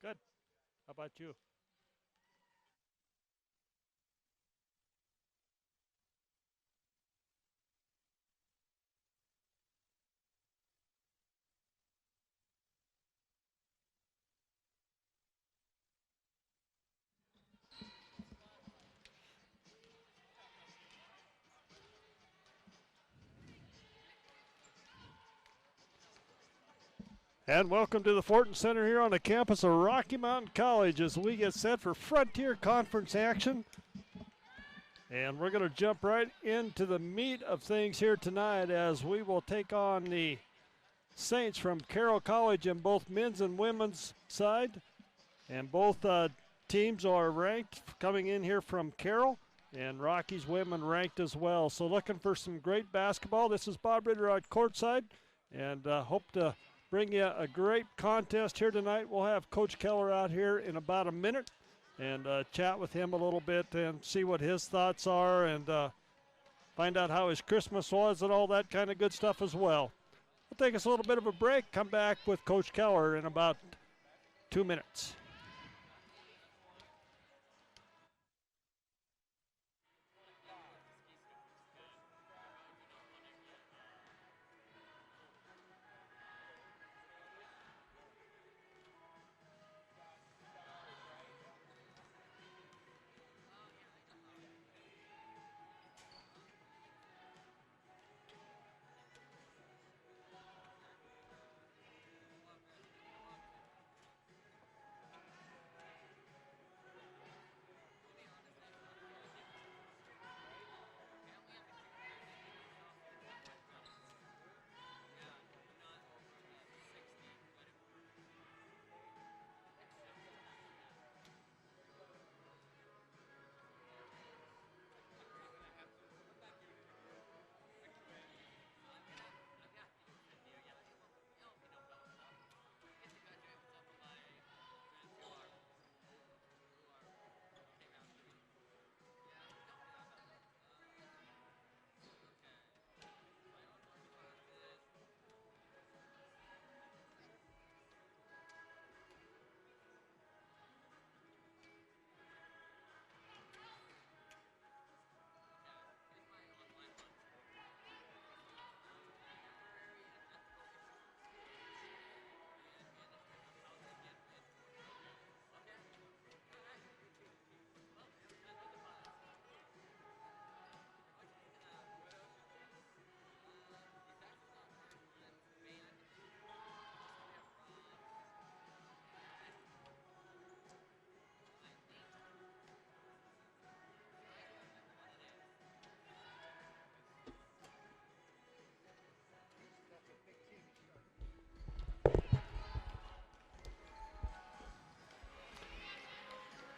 Good. How about you? And welcome to the Fortin Center here on the campus of Rocky Mountain College as we get set for Frontier Conference action. And we're going to jump right into the meat of things here tonight as we will take on the Saints from Carroll College in both men's and women's side. And both teams are ranked coming in here from Carroll, and Rocky's women ranked as well. So looking for some great basketball. This is Bob Ritter at courtside, and hope to bring you a great contest here tonight. We'll have Coach Keller out here in about a minute and chat with him a little bit and see what his thoughts are and find out how his Christmas was and all that kind of good stuff as well. We'll take us a little bit of a break, come back with Coach Keller in about 2 minutes.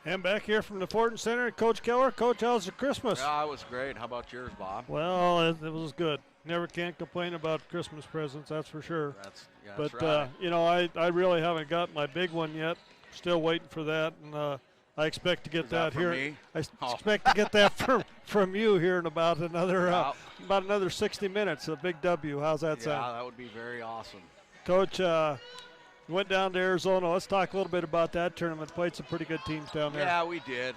And back here from the Fortin Center, Coach Keller. Coach, how's your Christmas? Yeah, it was great. How about yours, Bob? Well, it was good. Never can't complain about Christmas presents, that's for sure. That's But, right. you know, I really haven't got my big one yet. Still waiting for that, and I expect to get Is that that here. from me? Expect to get that from you here in about another Yeah. 60 minutes. A big W. How's that Yeah, sound? that would be very awesome. Coach, went down to Arizona. Let's talk a little bit about that tournament. Played some pretty good teams down there. Yeah, we did.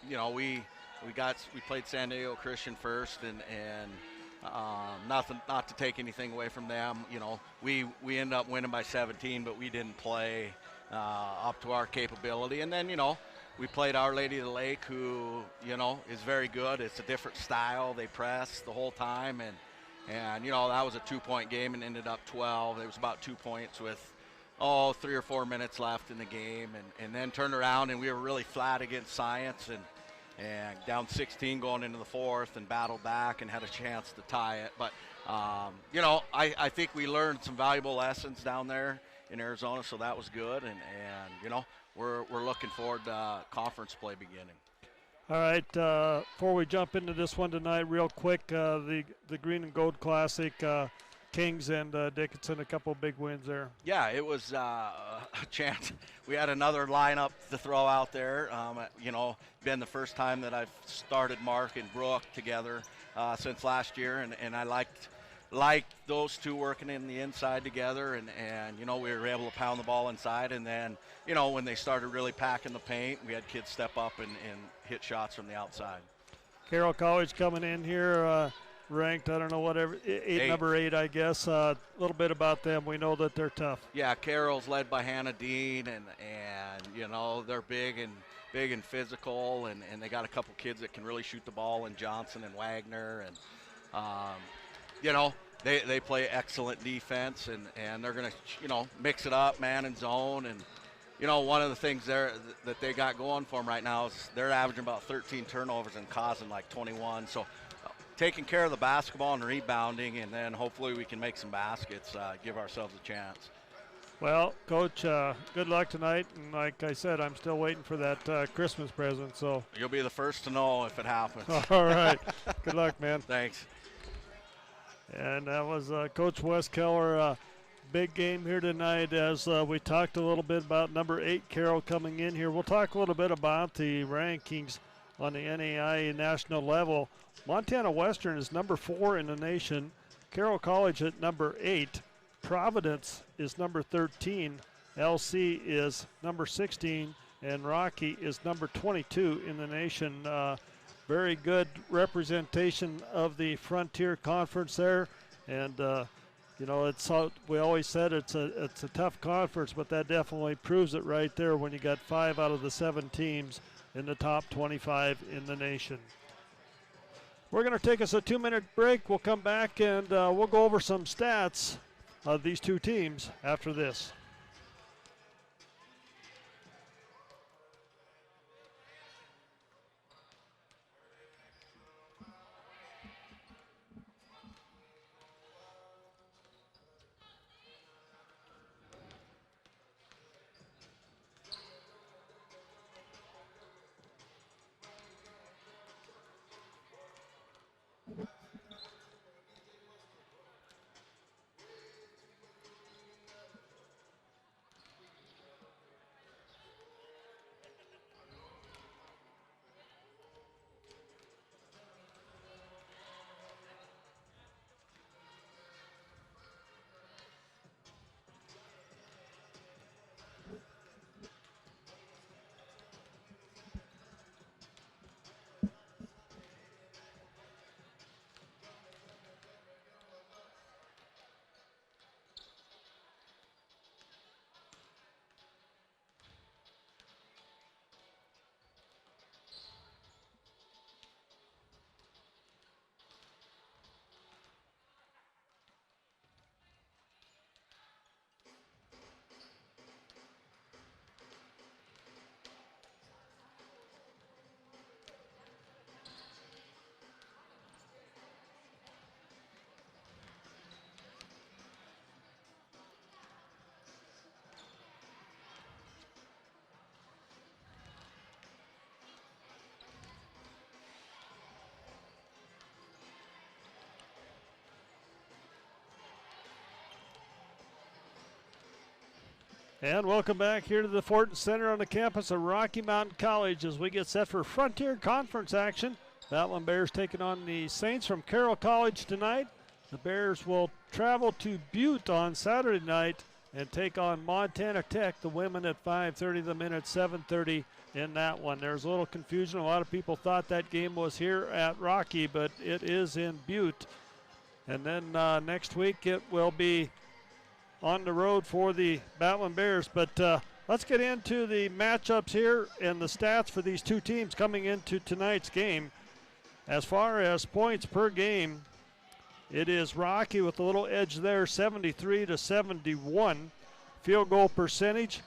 You know, we played San Diego Christian first, and not to take anything away from them. You know, we ended up winning by 17, but we didn't play up to our capability. And then, you know, we played Our Lady of the Lake, who, you know, is very good. It's a different style. They press the whole time, and you know, that was a 2-point game and ended up 12. It was about 2 points with 3 or 4 minutes left in the game, and then turned around and we were really flat against Science and down 16 going into the fourth and battled back and had a chance to tie it. But you know, I think we learned some valuable lessons down there in Arizona, so that was good, and you know, we're looking forward to conference play beginning. All right, before we jump into this one tonight, real quick, the Green and Gold Classic, Kings and Dickinson, a couple of big wins there. Yeah, it was a chance. We had another lineup to throw out there. You know, been the first time that I've started Mark and Brooke together since last year, and I liked like those two working in the inside together, and you know, we were able to pound the ball inside, and then, you know, when they started really packing the paint, we had kids step up and hit shots from the outside. Carroll College coming in here, ranked, I don't know, whatever, number 8, I guess. A little bit about them. We know that they're tough. Yeah, Carroll's led by Hannah Dean, and you know, they're big and physical, and they got a couple kids that can really shoot the ball, and Johnson and Wagner, and you know, they play excellent defense, and they're going to, you know, mix it up, man and zone. And, you know, one of the things that they got going for them right now is they're averaging about 13 turnovers and causing like 21. So taking care of the basketball and rebounding, and then hopefully we can make some baskets, give ourselves a chance. Well, Coach, good luck tonight. And like I said, I'm still waiting for that Christmas present. So you'll be the first to know if it happens. All right. Good luck, man. Thanks. And that was Coach Westkeller. Big game here tonight, as we talked a little bit about number 8, Carroll, coming in here. We'll talk a little bit about the rankings on the NAIA national level. Montana Western is number 4 in the nation. Carroll College at number 8. Providence is number 13. LC is number 16. And Rocky is number 22 in the nation. Very good representation of the Frontier Conference there. And, you know, we always said it's a tough conference, but that definitely proves it right there when you got 5 out of the 7 teams in the top 25 in the nation. We're going to take us a 2-minute break. We'll come back and we'll go over some stats of these two teams after this. And welcome back here to the Fortin Center on the campus of Rocky Mountain College as we get set for Frontier Conference action. Battlin' Bears taking on the Saints from Carroll College tonight. The Bears will travel to Butte on Saturday night and take on Montana Tech, the women at 5:30, the men at 7:30 in that one. There's a little confusion. A lot of people thought that game was here at Rocky, but it is in Butte. And then next week it will be on the road for the Battlin' Bears. But let's get into the matchups here and the stats for these two teams coming into tonight's game. As far as points per game, it is Rocky with a little edge there, 73-71. Field goal percentage,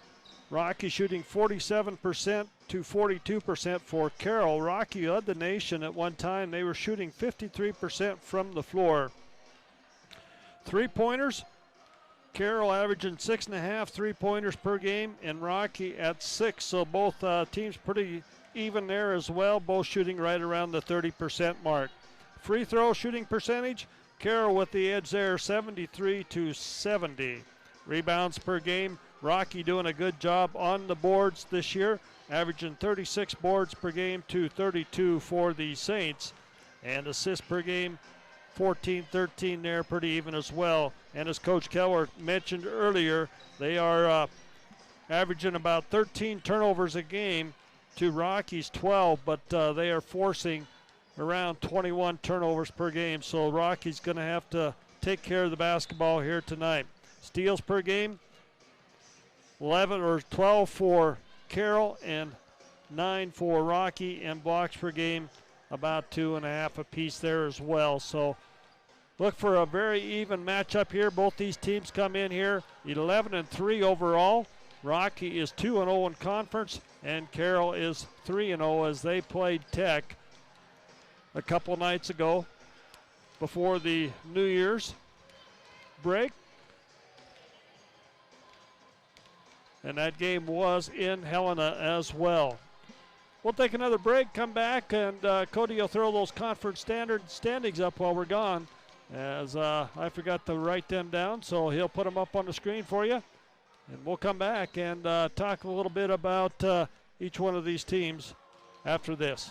Rocky shooting 47% to 42% for Carroll. Rocky led the nation at one time. They were shooting 53% from the floor. Three-pointers, Carroll averaging 6.5 3-pointers per game, and Rocky at 6. So both teams pretty even there as well, both shooting right around the 30% mark. Free throw shooting percentage, Carroll with the edge there, 73-70. Rebounds per game, Rocky doing a good job on the boards this year, averaging 36 boards per game to 32 for the Saints. And assists per game, 14-13 there, pretty even as well. And as Coach Keller mentioned earlier, they are averaging about 13 turnovers a game to Rocky's 12, but they are forcing around 21 turnovers per game. So Rocky's going to have to take care of the basketball here tonight. Steals per game, 11 or 12 for Carroll and 9 for Rocky, and blocks per game about 2.5 apiece there as well. So look for a very even matchup here. Both these teams come in here 11-3 overall. Rocky is 2-0 in conference, and Carroll is 3-0 as they played Tech a couple nights ago before the New Year's break. And that game was in Helena as well. We'll take another break, come back, and Cody will throw those conference standings up while we're gone, as I forgot to write them down, so he'll put them up on the screen for you. And we'll come back and talk a little bit about each one of these teams after this.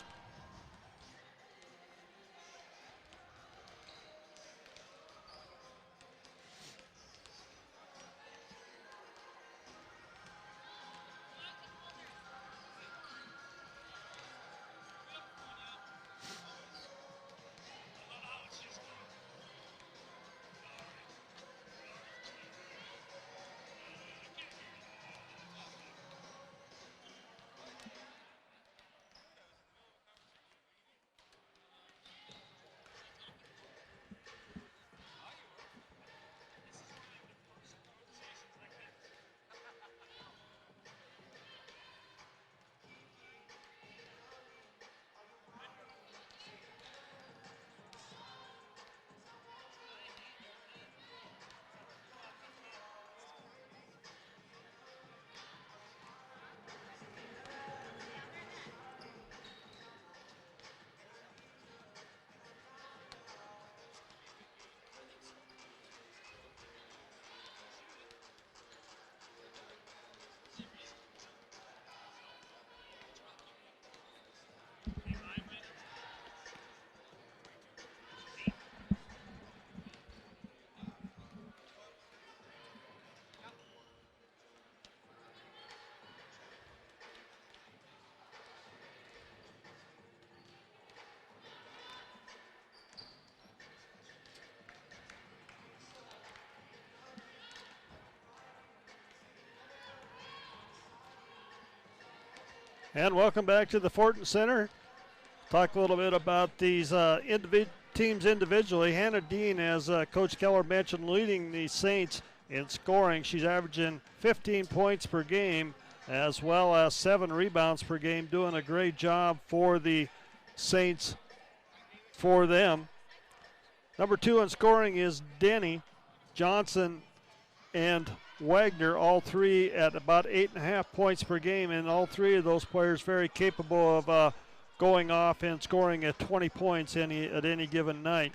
And welcome back to the Fortin Center. Talk a little bit about these teams individually. Hannah Dean, as Coach Keller mentioned, leading the Saints in scoring. She's averaging 15 points per game as well as 7 rebounds per game, doing a great job for the Saints for them. Number 2 in scoring is Denny. Johnson and Wagner, all three at about 8.5 points per game, and all three of those players very capable of going off and scoring at 20 points at any given night.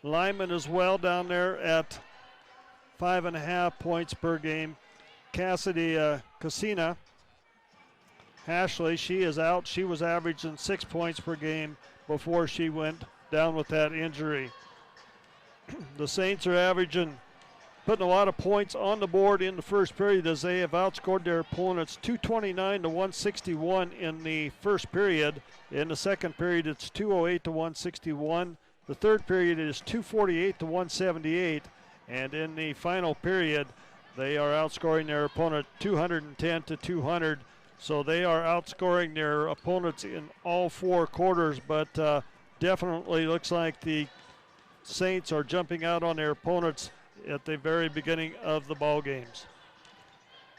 Lyman as well down there at 5.5 points per game. Cassidy Casina, Ashley, she is out. She was averaging 6 points per game before she went down with that injury. The Saints are putting a lot of points on the board in the first period as they have outscored their opponents 229 to 161 in the first period. In the second period, it's 208 to 161. The third period is 248 to 178. And in the final period, they are outscoring their opponent 210 to 200. So they are outscoring their opponents in all 4 quarters, but definitely looks like the Saints are jumping out on their opponents at the very beginning of the ball games.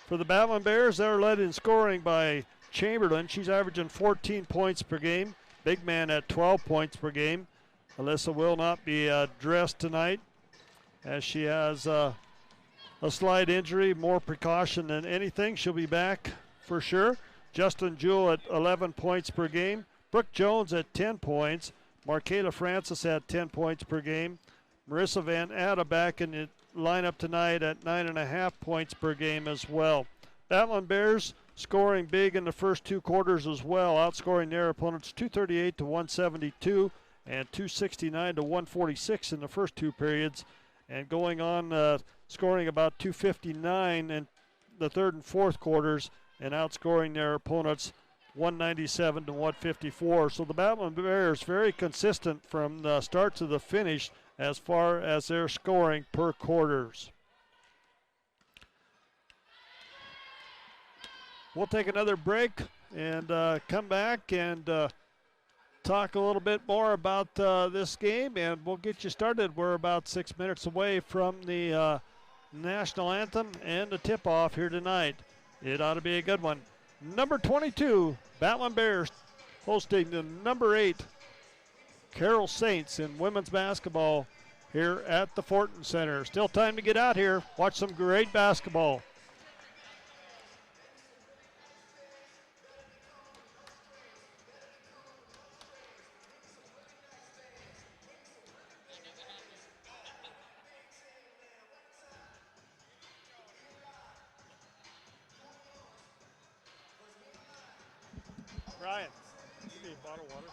For the Battling Bears, they're led in scoring by Chamberlain. She's averaging 14 points per game. Big man at 12 points per game. Alyssa will not be dressed tonight as she has a slight injury, more precaution than anything. She'll be back for sure. Justin Jewell at 11 points per game. Brooke Jones at 10 points. Markayla Francis at 10 points per game. Marissa Van Atta back in the lineup tonight at 9.5 points per game as well. Battling Bears scoring big in the first 2 quarters as well, outscoring their opponents 238 to 172. and 269 to 146 in the first two periods, and going on scoring about 259 in the third and fourth quarters and outscoring their opponents 197 to 154. So the Batman Bears very consistent from the start to the finish as far as their scoring per quarters. We'll take another break and come back and talk a little bit more about this game, and we'll get you started. We're about 6 minutes away from the national anthem and the tip-off here tonight. It ought to be a good one. Number 22, Batman Bears hosting the number 8 Carroll Saints in women's basketball here at the Fortin Center. Still time to get out here, watch some great basketball. Ryan, give me a bottle of water.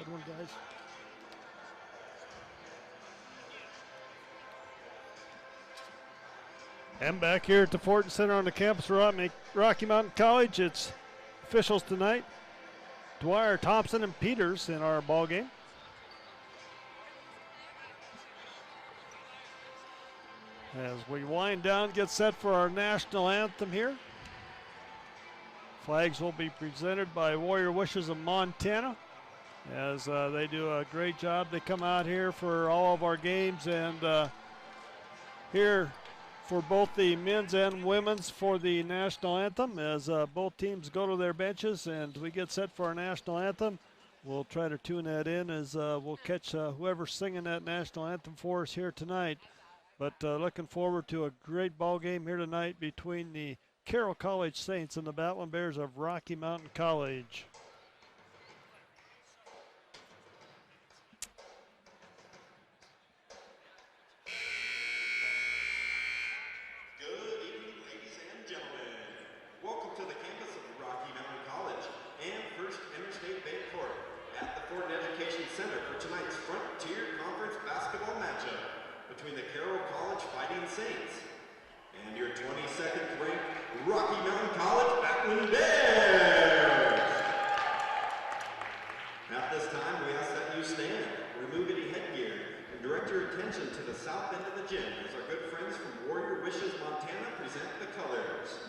Good one, guys. And back here at the Fortin Center on the campus of Rocky Mountain College, it's officials tonight. Dwyer, Thompson, and Peters in our ball game. As we wind down, get set for our national anthem here. Flags will be presented by Warrior Wishes of Montana, as they do a great job. They come out here for all of our games, and here for both the men's and women's for the national anthem, as both teams go to their benches and we get set for our national anthem. We'll try to tune that in as we'll catch whoever's singing that national anthem for us here tonight. But looking forward to a great ball game here tonight between the Carroll College Saints and the Battling Bears of Rocky Mountain College. Center for tonight's Frontier Conference basketball matchup between the Carroll College Fighting Saints and your 22nd ranked Rocky Mountain College Battling Bears. At this time, we ask that you stand, remove any headgear, and direct your attention to the south end of the gym as our good friends from Warrior Wishes, Montana present the colors.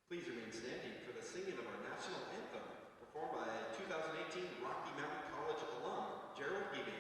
Please remain standing for the singing of our national anthem, performed by 2018 Rocky Mountain College alum, Gerald Giving.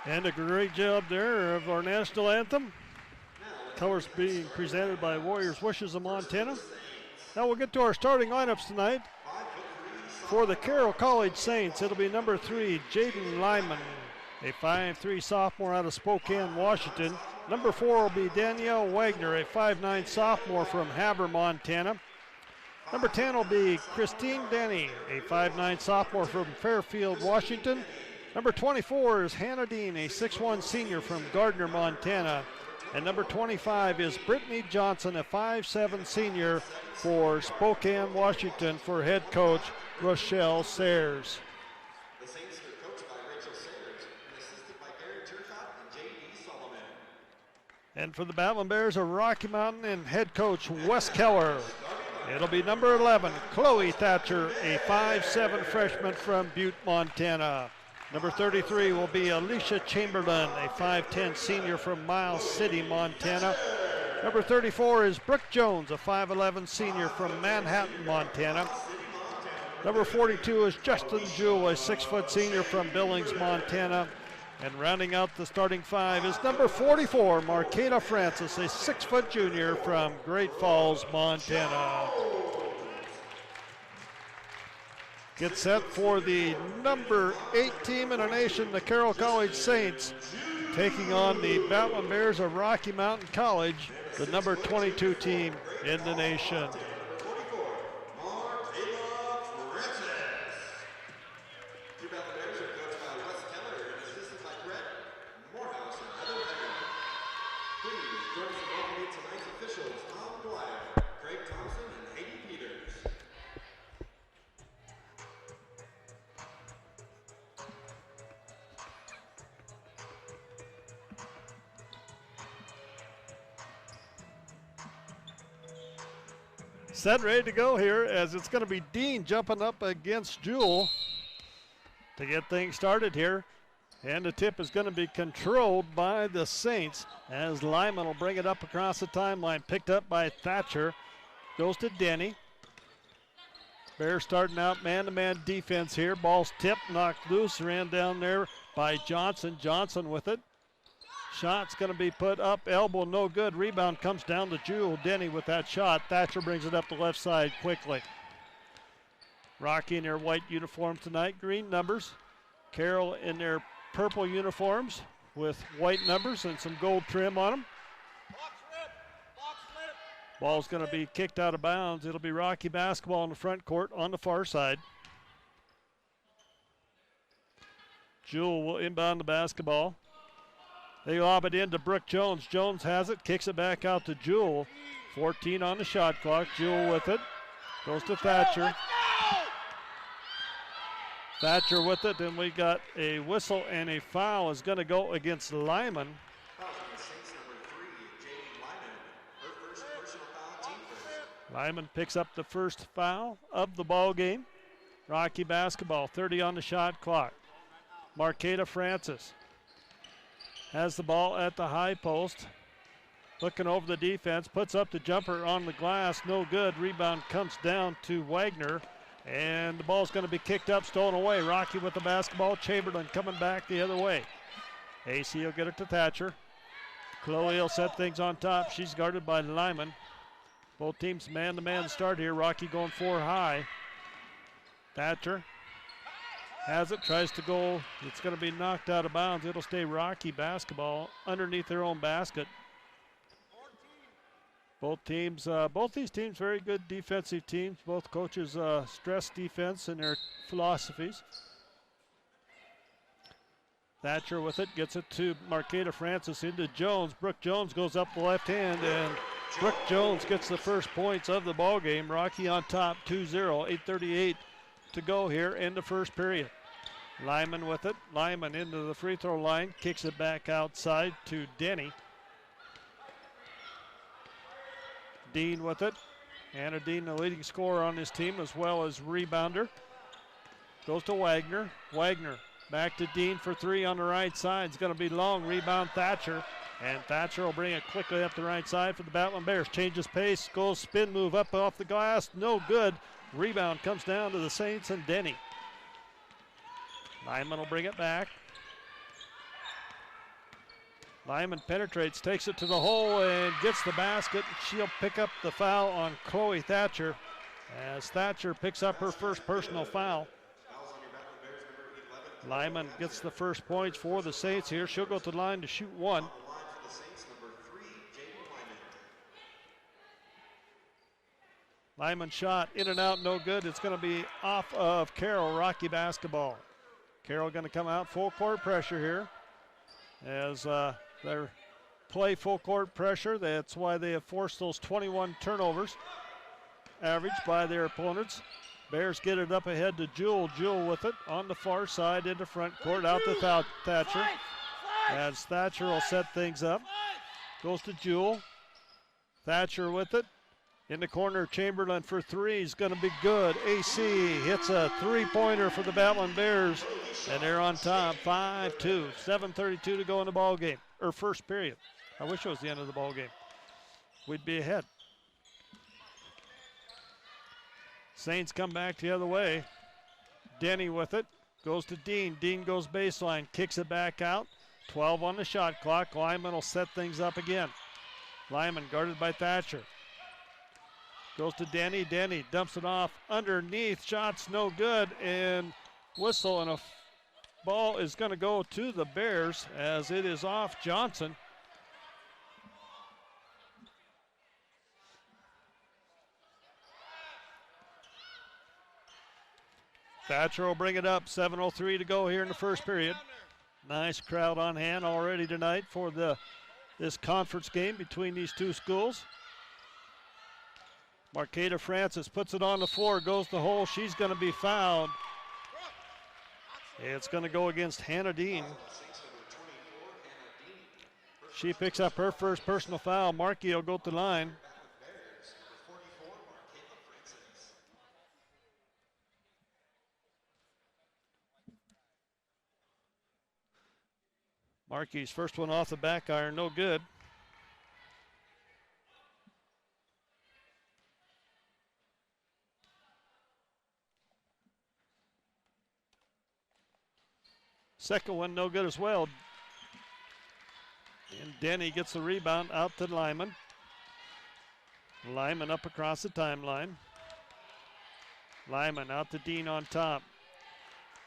And a great job there of our national anthem. Colors being presented by Warriors Wishes of Montana. Now we'll get to our starting lineups tonight. For the Carroll College Saints, it'll be number 3, Jaden Lyman, a 5'3" sophomore out of Spokane, Washington. Number 4 will be Danielle Wagner, a 5'9" sophomore from Havre, Montana. Number 10 will be Christine Denny, a 5'9" sophomore from Fairfield, Washington. Number 24 is Hannah Dean, a 6'1" senior from Gardner, Montana. And number 25 is Brittany Johnson, a 5'7" senior for Spokane, Washington, for head coach Rochelle Sayers. The Saints are coached by Rachel Sayers and assisted by Gary Turcotte and J.D. Solomon. And for the Battling Bears of Rocky Mountain and head coach Wes Keller, it'll be number 11, Chloe Thatcher, a 5'7" freshman from Butte, Montana. Number 33 will be Alicia Chamberlain, a 5'10" senior from Miles City, Montana. Number 34 is Brooke Jones, a 5'11" senior from Manhattan, Montana. Number 42 is Justin Jewell, a 6' senior from Billings, Montana. And rounding out the starting five is number 44, Marqueta Francis, a 6-foot junior from Great Falls, Montana. Get set for the number 8 team in the nation, the Carroll College Saints, taking on the Battling Bears of Rocky Mountain College, the number 22 team in the nation. Set, ready to go here, as it's going to be Dean jumping up against Jewell to get things started here. And the tip is going to be controlled by the Saints, as Lyman will bring it up across the timeline. Picked up by Thatcher. Goes to Denny. Bears starting out man-to-man defense here. Ball's tipped, knocked loose, ran down there by Johnson. Johnson with it. Shot's going to be put up, elbow no good. Rebound comes down to Jewell. Denny with that shot. Thatcher brings it up the left side quickly. Rocky in their white uniform tonight, green numbers. Carroll in their purple uniforms with white numbers and some gold trim on them. Ball's going to be kicked out of bounds. It'll be Rocky basketball in the front court on the far side. Jewell will inbound the basketball. They lob it into Brooke Jones. Jones has it, kicks it back out to Jewell. 14 on the shot clock. Jewell with it. Goes to Thatcher. Thatcher with it, and we got a whistle and a foul is going to go against Lyman. Lyman picks up the first foul of the ball game. Rocky basketball, 30 on the shot clock. Marqueta Francis has the ball at the high post. Looking over the defense, puts up the jumper on the glass, no good. Rebound comes down to Wagner, and the ball's going to be kicked up, stolen away. Rocky with the basketball, Chamberlain coming back the other way. AC will get it to Thatcher. Chloe will set things on top. She's guarded by Lyman. Both teams man-to-man start here. Rocky going 4 high. Thatcher has it, tries to go. It's going to be knocked out of bounds. It'll stay Rocky basketball underneath their own basket. Both these teams very good defensive teams. Both coaches stress defense in their philosophies. Thatcher with it, gets it to Marqueta Francis into Jones. Brooke Jones goes up the left hand, and Brooke Jones gets the first points of the ball game. Rocky on top, 2-0, 8:38 to go here in the first period. Lyman with it. Lyman into the free throw line, kicks it back outside to Denny. Dean with it. Anna Dean, the leading scorer on this team, as well as rebounder. Goes to Wagner. Wagner back to Dean for 3 on the right side. It's going to be long. Rebound Thatcher. And Thatcher will bring it quickly up the right side for the Battling Bears. Changes pace, goes spin move up off the glass. No good. Rebound comes down to the Saints and Denny. Lyman will bring it back. Lyman penetrates, takes it to the hole, and gets the basket. She'll pick up the foul on Chloe Thatcher, as Thatcher picks up her first personal foul. Lyman gets the first points for the Saints here. She'll go to the line to shoot 1. Lyman shot in and out, no good. It's going to be off of Carroll. Rocky basketball. Carroll going to come out full court pressure here, as they play full court pressure. That's why they have forced those 21 turnovers averaged by their opponents. Bears get it up ahead to Jewell. Jewell with it on the far side into front court, out to Thatcher. As Thatcher will set things up. Goes to Jewell. Thatcher with it. In the corner, Chamberlain for 3 is going to be good. AC hits a 3-pointer for the Battling Bears, and they're on top, 5-2. 7:32 to go in the ball game, or first period. I wish it was the end of the ball game. We'd be ahead. Saints come back the other way. Denny with it. Goes to Dean. Dean goes baseline, kicks it back out. 12 on the shot clock. Lyman will set things up again. Lyman guarded by Thatcher. Goes to Denny. Denny dumps it off underneath. Shots no good. And whistle, and a ball is going to go to the Bears as it is off Johnson. Thatcher will bring it up. 7:03 to go here in the first period. Nice crowd on hand already tonight for this conference game between these two schools. Marqueta Francis puts it on the floor, goes to the hole. She's going to be fouled. It's going to go against Hannah Dean. She picks up her first personal foul. Markey will go to the line. Markey's first one off the back iron, no good. Second one, no good as well. And Denny gets the rebound out to Lyman. Lyman up across the timeline. Lyman out to Dean on top.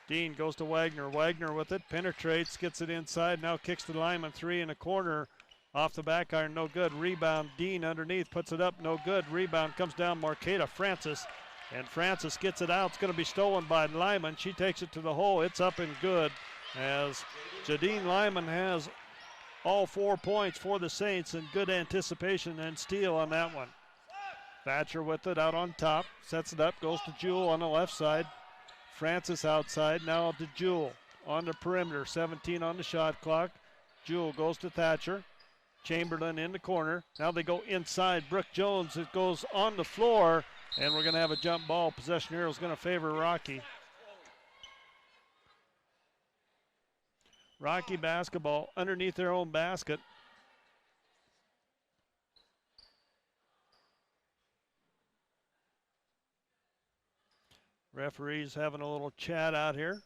Dean goes to Wagner. Wagner with it, penetrates, gets it inside, now kicks to Lyman. Three in the corner, off the back iron, no good. Rebound, Dean underneath, puts it up, no good. Rebound comes down, Marqueta Francis. And Francis gets it out. It's going to be stolen by Lyman. She takes it to the hole. It's up and good as Jadine Lyman has all 4 points for the Saints and good anticipation and steal on that one. Thatcher with it out on top. Sets it up. Goes to Jewell on the left side. Francis outside. Now to Jewell on the perimeter. 17 on the shot clock. Jewell goes to Thatcher. Chamberlain in the corner. Now they go inside. Brooke Jones. It goes on the floor. And we're going to have a jump ball. Possession arrow is going to favor Rocky. Rocky basketball underneath their own basket. Referees having a little chat out here.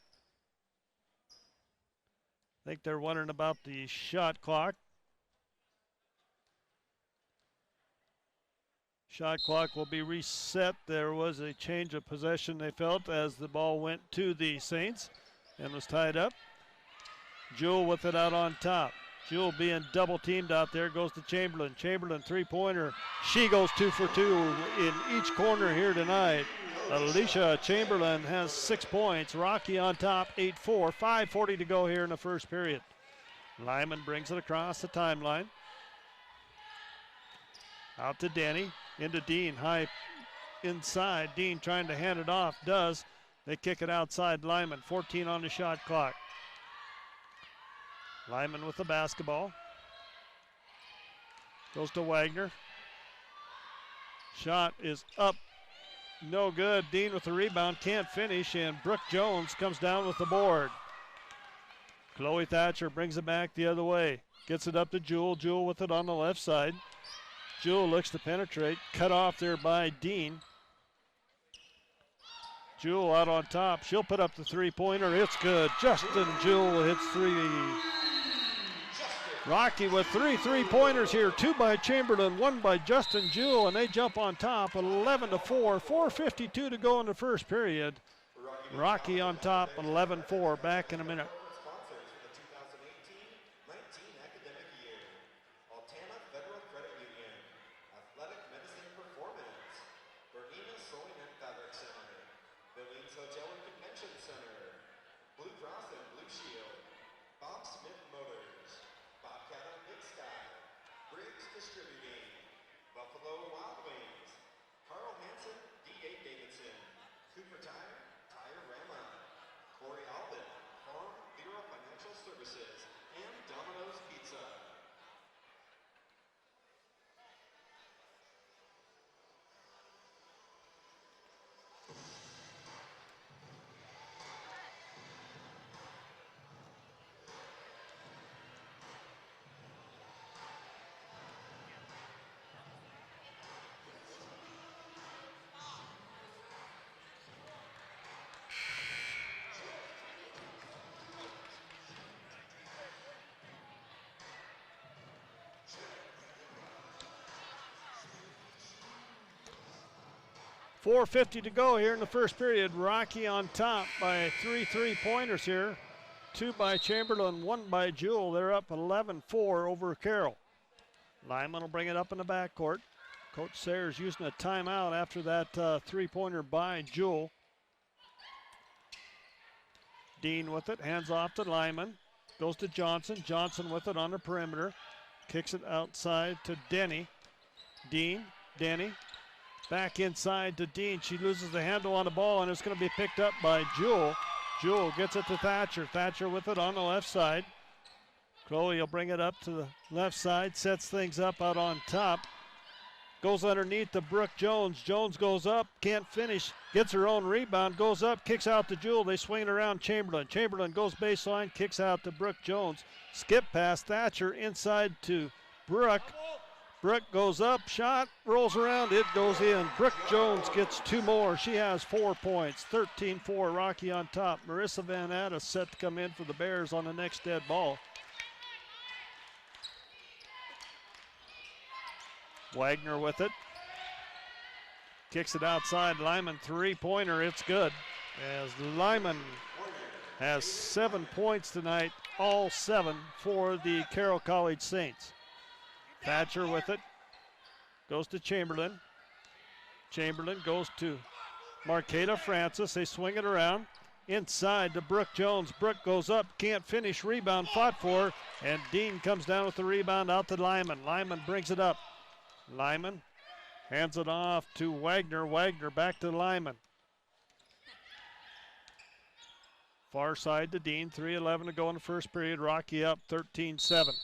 I think they're wondering about the shot clock. Shot clock will be reset. There was a change of possession, they felt, as the ball went to the Saints and was tied up. Jewell with it out on top. Jewell being double teamed out there, goes to Chamberlain. Chamberlain three-pointer. She goes 2 for 2 in each corner here tonight. Alicia Chamberlain has 6 points. Rocky on top, 8-4. 5:40 to go here in the first period. Lyman brings it across the timeline. Out to Denny, into Dean, high inside. Dean trying to hand it off, does. They kick it outside Lyman, 14 on the shot clock. Lyman with the basketball. Goes to Wagner. Shot is up, no good. Dean with the rebound, can't finish, and Brooke Jones comes down with the board. Chloe Thatcher brings it back the other way. Gets it up to Jewell. Jewell with it on the left side. Jewell looks to penetrate. Cut off there by Dean. Jewell out on top. She'll put up the three-pointer. It's good. Justin Jewell hits three. Rocky with 3 3-pointers here. 2 by Chamberlain, 1 by Justin Jewell, and they jump on top 11-4. 4:52 to go in the first period. Rocky on top 11-4. Back in a minute. Sponsors for the 2018-19 academic year. Altana Federal Credit Union. Athletic Medicine Performance. Bernina Sewing and Fabric Center. Billings Hotel and Convention Center. Blue Cross and Blue Shield. Bob Smith Motors. Bobcat on Big Sky. Briggs Distributing. Buffalo Wild Wings. Carl Hansen, D.A. Davidson. Cooper Tire, Tire Rama. Corey Alvin, Farm Bureau Financial Services. And Domino's Pizza. 4:50 to go here in the first period. Rocky on top by 3 3-pointers here. 2 by Chamberlain, 1 by Jewell. They're up 11-4 over Carroll. Lyman will bring it up in the backcourt. Coach Sayers using a timeout after that 3-pointer by Jewell. Dean with it, hands off to Lyman. Goes to Johnson. Johnson with it on the perimeter. Kicks it outside to Denny. Denny. Back inside to Dean. She loses the handle on the ball, and it's going to be picked up by Jewell. Jewell gets it to Thatcher. Thatcher with it on the left side. Chloe will bring it up to the left side, sets things up out on top. Goes underneath to Brooke Jones. Jones goes up, can't finish, gets her own rebound, goes up, kicks out to Jewell. They swing it around Chamberlain. Chamberlain goes baseline, kicks out to Brooke Jones. Skip past Thatcher inside to Brooke. Brooke goes up, shot, rolls around, it goes in. Brooke Jones gets 2 more. She has 4 points. 13-4, Rocky on top. Marissa Van Atta set to come in for the Bears on the next dead ball. Wagner with it. Kicks it outside. Lyman 3-pointer. It's good. As Lyman has 7 points tonight, all 7 for the Carroll College Saints. Thatcher with it. Goes to Chamberlain. Chamberlain goes to Marqueta Francis. They swing it around. Inside to Brooke Jones. Brooke goes up, can't finish. Rebound fought for. And Dean comes down with the rebound out to Lyman. Lyman brings it up. Lyman hands it off to Wagner. Wagner back to Lyman. Far side to Dean. 3:11 to go in the first period. Rocky up 13-7.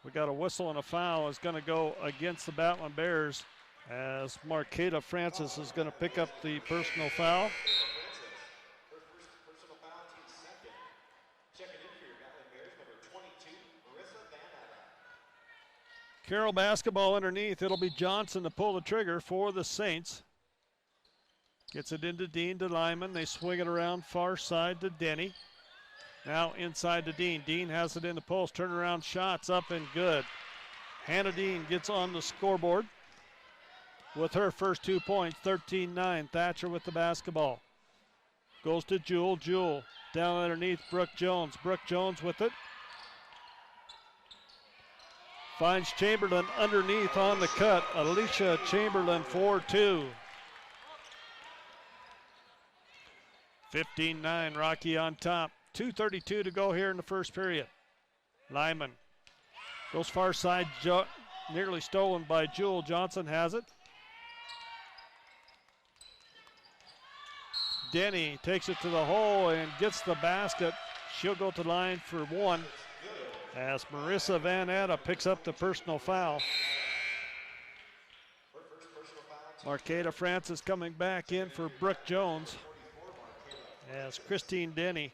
We got a whistle and a foul is going to go against the Battling Bears as Marqueta Francis is going to pick up the personal foul. Carroll basketball underneath. It'll be Johnson to pull the trigger for the Saints. Gets it into Dean to Lyman. They swing it around far side to Denny. Now inside to Dean. Dean has it in the post. Turnaround shots up and good. Hannah Dean gets on the scoreboard with her first 2 points. 13-9. Thatcher with the basketball. Goes to Jewell. Jewell down underneath Brooke Jones. Brooke Jones with it. Finds Chamberlain underneath on the cut. Alicia Chamberlain 4-2. 15-9, Rocky on top. 2:32 to go here in the first period. Lyman goes far side, nearly stolen by Jewell. Johnson has it. Denny takes it to the hole and gets the basket. She'll go to the line for 1 as Marissa Van Atta picks up the personal foul. Marqueta Francis coming back in for Brooke Jones as Christine Denny.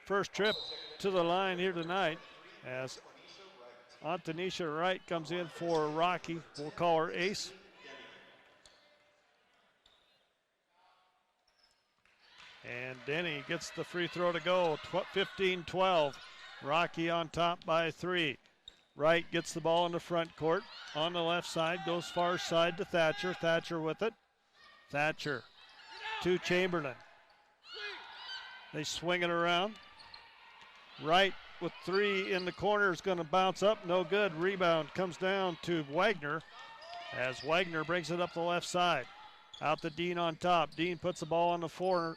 First trip to the line here tonight as Antonisha Wright comes in for Rocky. We'll call her Ace. And Denny gets the free throw to go. 15-12. Rocky on top by 3. Wright gets the ball in the front court. On the left side, goes far side to Thatcher. Thatcher with it. Thatcher to Chamberlain. They swing it around. Wright with 3 in the corner is going to bounce up. No good. Rebound comes down to Wagner as Wagner brings it up the left side. Out to Dean on top. Dean puts the ball on the floor,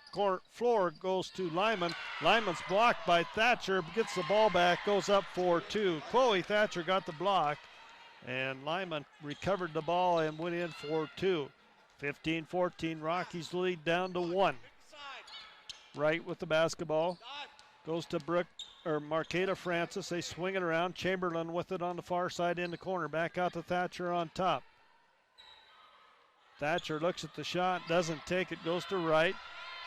goes to Lyman. Lyman's blocked by Thatcher, gets the ball back, goes up for 2. Chloe Thatcher got the block, and Lyman recovered the ball and went in for 2. 15-14, Rockies lead down to 1. Wright with the basketball. Goes to Marqueta Francis. They swing it around. Chamberlain with it on the far side in the corner. Back out to Thatcher on top. Thatcher looks at the shot, doesn't take it, goes to Wright.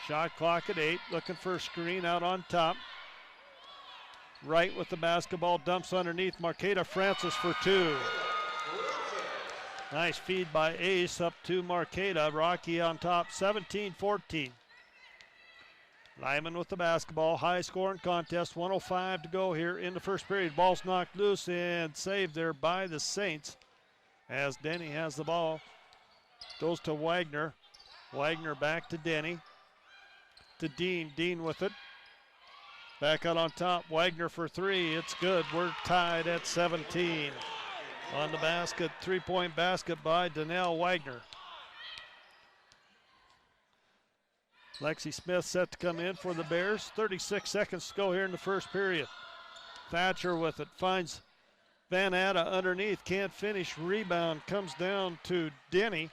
Shot clock at 8, looking for a screen out on top. Wright with the basketball, dumps underneath. Marqueta Francis for 2. Nice feed by Ace up to Marqueta. Rocky on top, 17-14. Lyman with the basketball, high scoring contest, 1:05 to go here in the first period. Ball's knocked loose and saved there by the Saints as Denny has the ball. Goes to Wagner. Wagner back to Denny. To Dean. Dean with it. Back out on top. Wagner for three. It's good. We're tied at 17. On the basket. 3-point basket by Donnell Wagner. Lexi Smith set to come in for the Bears. 36 seconds to go here in the first period. Thatcher with it. Finds Van Atta underneath. Can't finish. Rebound comes down to Denny.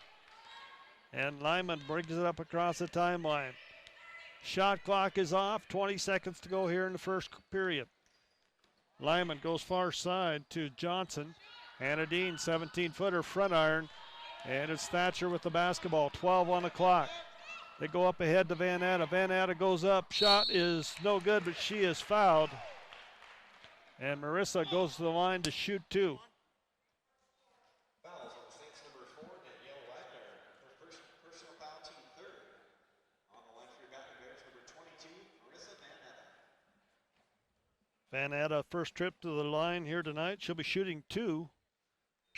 And Lyman brings it up across the timeline. Shot clock is off. 20 seconds to go here in the first period. Lyman goes far side to Johnson. Hannah Dean, 17-footer front iron. And it's Thatcher with the basketball. 12 on the clock. They go up ahead to Van Atta. Van Atta goes up. Shot is no good, but she is fouled. And Marissa goes to the line to shoot two. Fouls on Saints number 4, Danielle Wagner. Her first personal foul, team third. On the line for your Mountain Bears, number 22, Marissa Van Atta. Van Atta, first trip to the line here tonight. She'll be shooting two.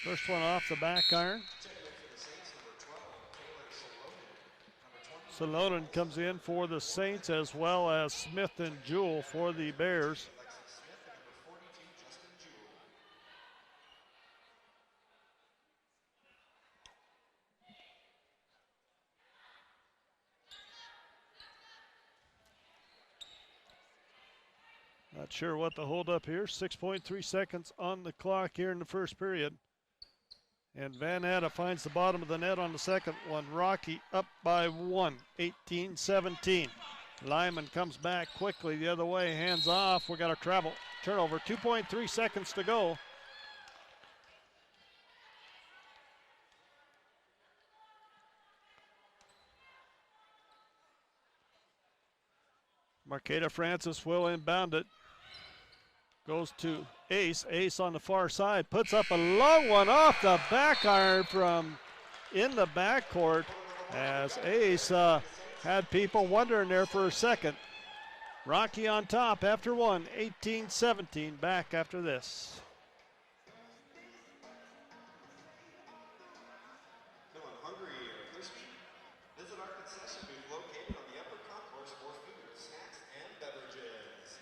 First one off the back iron. Salonen comes in for the Saints, as well as Smith and Jewell for the Bears. Not sure what the hold up here. 6.3 seconds on the clock here in the first period. And Van Atta finds the bottom of the net on the second one. Rocky up by one, 18-17. Lyman comes back quickly the other way, hands off. We got a travel turnover, 2.3 seconds to go. Marqueta Francis will inbound it. Goes to Ace. Ace on the far side. Puts up a long one off the back iron from in the backcourt as Ace had people wondering there for a second. Rocky on top after one. 18-17. Back after this. Feeling hungry or thirsty? Visit our concession booth located on the upper concourse for food, snacks, and beverages.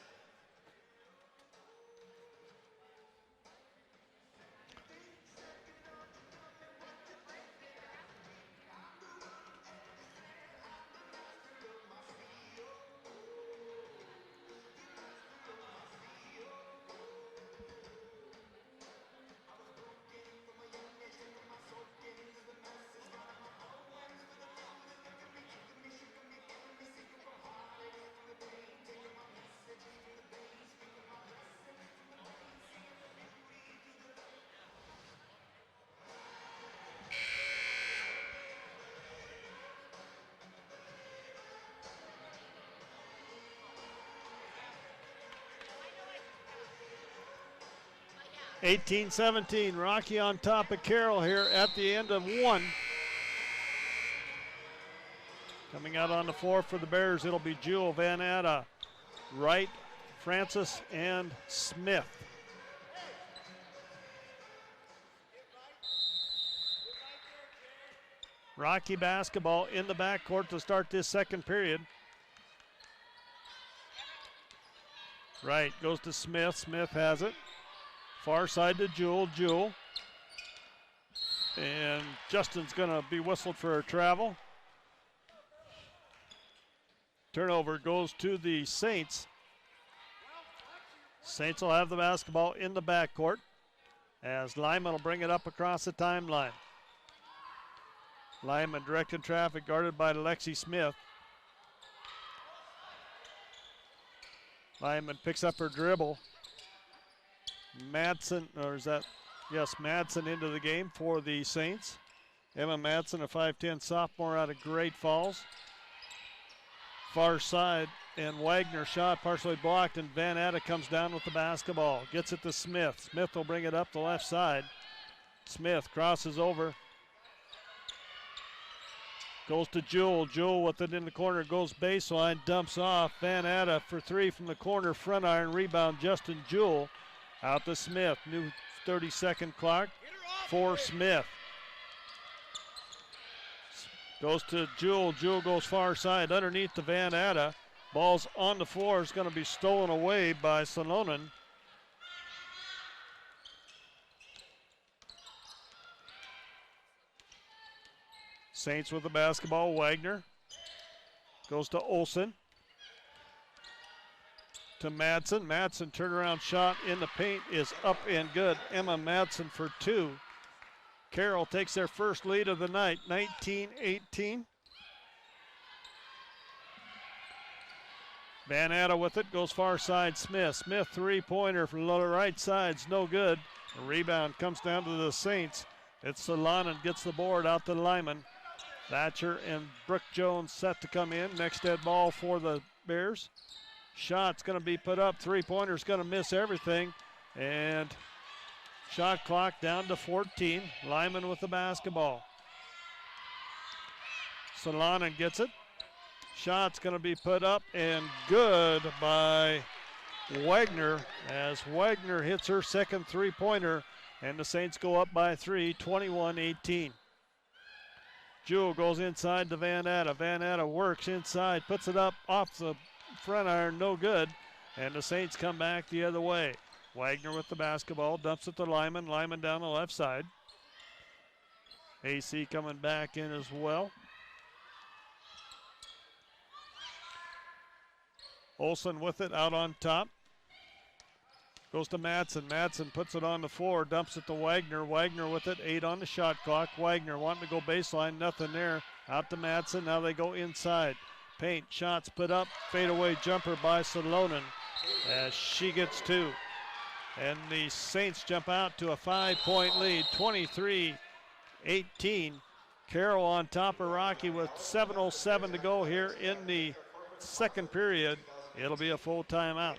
(18-17). Rocky on top of Carroll here at the end of one. Coming out on the floor for the Bears, it'll be Jewell, Van Atta, Wright, Francis, and Smith. Rocky basketball in the backcourt to start this second period. Wright goes to Smith. Smith has it. Far side to Jewell. Jewell. And Justin's going to be whistled for a travel. Turnover goes to the Saints. Saints will have the basketball in the backcourt as Lyman will bring it up across the timeline. Lyman directing traffic, guarded by Lexi Smith. Lyman picks up her dribble. Madsen, or is that, yes, Madsen into the game for the Saints. Emma Madsen, a 5'10 sophomore out of Great Falls. Far side, and Wagner shot partially blocked, and Van Atta comes down with the basketball. Gets it to Smith. Smith will bring it up the left side. Smith crosses over. Goes to Jewell. Jewell with it in the corner, goes baseline, dumps off. Van Atta for three from the corner, front iron, rebound, Justin Jewell. Out to Smith. New 30-second clock for Smith. Goes to Jewel. Jewel goes far side underneath the Van Atta. Ball's on the floor. It's going to be stolen away by Salonen. Saints with the basketball. Wagner goes to Olsen. To Madsen. Madsen turnaround shot in the paint is up and good. Emma Madsen for two. Carroll takes their first lead of the night, 19-18. Van Atta with it, goes far side, Smith. Smith three-pointer from the right side's no good. A rebound comes down to the Saints. It's Salonen gets the board out to Lyman. Thatcher and Brooke Jones set to come in. Next dead ball for the Bears. Shot's going to be put up. Three-pointer's going to miss everything. And shot clock down to 14. Lyman with the basketball. Salonen gets it. Shot's going to be put up and good by Wagner as Wagner hits her second three-pointer, and the Saints go up by 3, 21-18. Jewel goes inside to Van Atta. Van Atta works inside, puts it up off the front iron, no good, and the Saints come back the other way. Wagner with the basketball, dumps it to Lyman. Lyman down the left side. AC coming back in as well. Olsen with it out on top. Goes to Madsen. Madsen puts it on the floor, dumps it to Wagner. Wagner with it, 8 on the shot clock. Wagner wanting to go baseline, nothing there. Out to Madsen, now they go inside. Paint, shots put up, fadeaway jumper by Salonen as she gets 2. And the Saints jump out to a 5-point lead, 23-18. Carroll on top of Rocky with 7:07 to go here in the second period. It'll be a full timeout.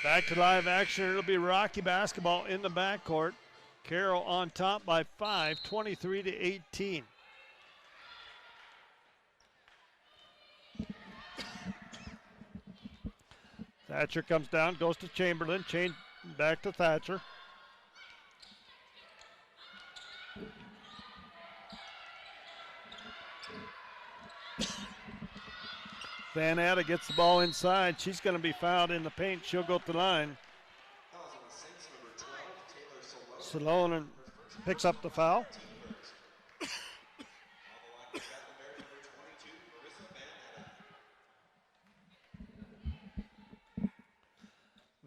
Back to live action. It'll be Rocky basketball in the backcourt. Carroll on top by 5, 23-18. Thatcher comes down, goes to Chamberlain. Back to Thatcher. Van Atta gets the ball inside. She's going to be fouled in the paint. She'll go to the line. Salonen picks up the foul.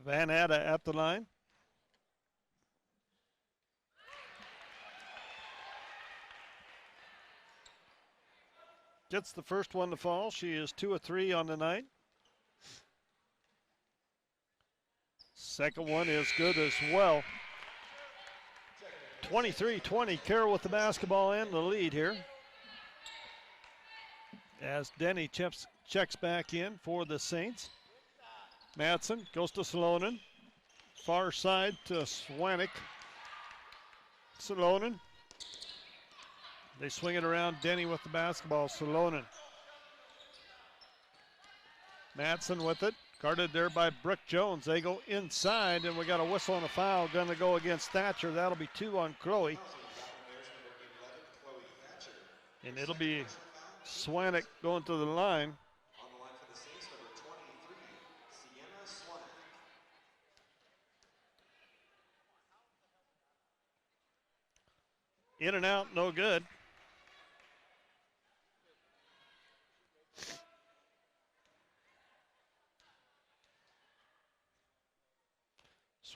Van Atta at the line. Gets the first one to fall. She is 2 of 3 on the night. Second one is good as well. 23-20. Carroll with the basketball and the lead here. As Denny checks back in for the Saints. Madsen goes to Salonen. Far side to Swanik. Salonen. They swing it around. Denny with the basketball. Salonen. Madsen with it. Guarded there by Brooke Jones. They go inside, and we got a whistle and a foul going to go against Thatcher. That'll be 2 on Chloe. And it'll be Swanick going to the line. On the line for the Saints, number 23, Sienna Swanek. In and out, no good.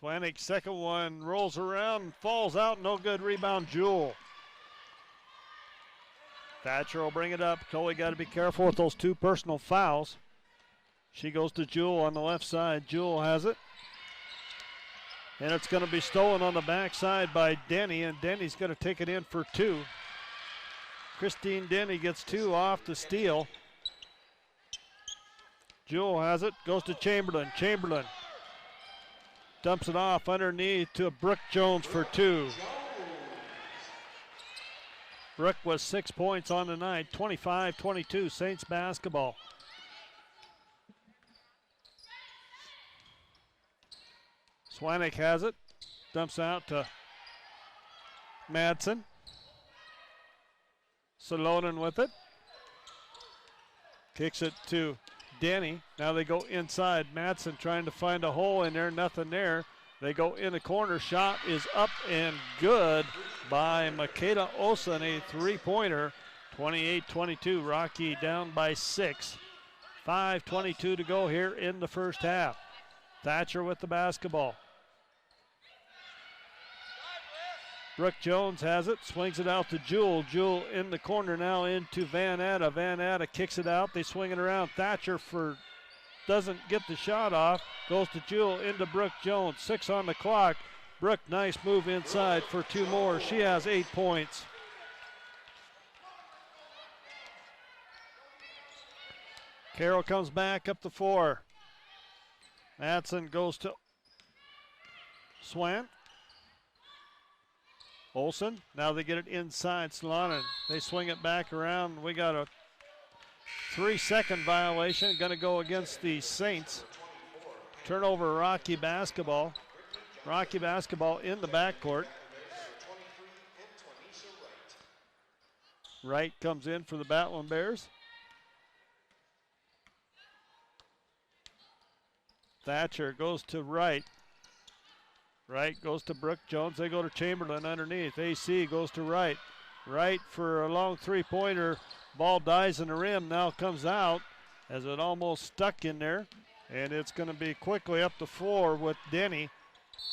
Swanick, second one, rolls around, falls out, no good. Rebound, Jewell. Thatcher will bring it up. Coley got to be careful with those two personal fouls. She goes to Jewell on the left side. Jewell has it. And it's going to be stolen on the backside by Denny, and Denny's going to take it in for two. Christine Denny gets two off the steal. Jewell has it, goes to Chamberlain. Chamberlain dumps it off underneath to Brooke Jones for two. Brooke was 6 points on the night, 25-22, Saints basketball. Swanick has it, dumps out to Madsen. Salonen with it. Kicks it to Denny. Now they go inside. Madsen trying to find a hole in there, nothing there. They go in the corner. Shot is up and good by Makeda Olsen, a three-pointer. 28-22, Rocky down by 6. 5:22 to go here in the first half. Thatcher with the basketball. Brooke Jones has it, swings it out to Jewell. Jewell in the corner now into Van Atta. Van Atta kicks it out. They swing it around. Thatcher doesn't get the shot off. Goes to Jewell into Brooke Jones. 6 on the clock. Brooke, nice move inside for two more. She has 8 points. Carroll comes back up to 4. Madsen goes to Swan. Olsen, now they get it inside Salonen. They swing it back around. We got a 3-second violation, going to go against the Saints. Turnover, Rocky basketball. Rocky basketball in the backcourt. Wright comes in for the Battling Bears. Thatcher goes to Wright. Wright goes to Brooke Jones. They go to Chamberlain underneath. AC goes to Wright. Wright for a long three-pointer. Ball dies in the rim. Now comes out as it almost stuck in there. And it's going to be quickly up the floor with Denny.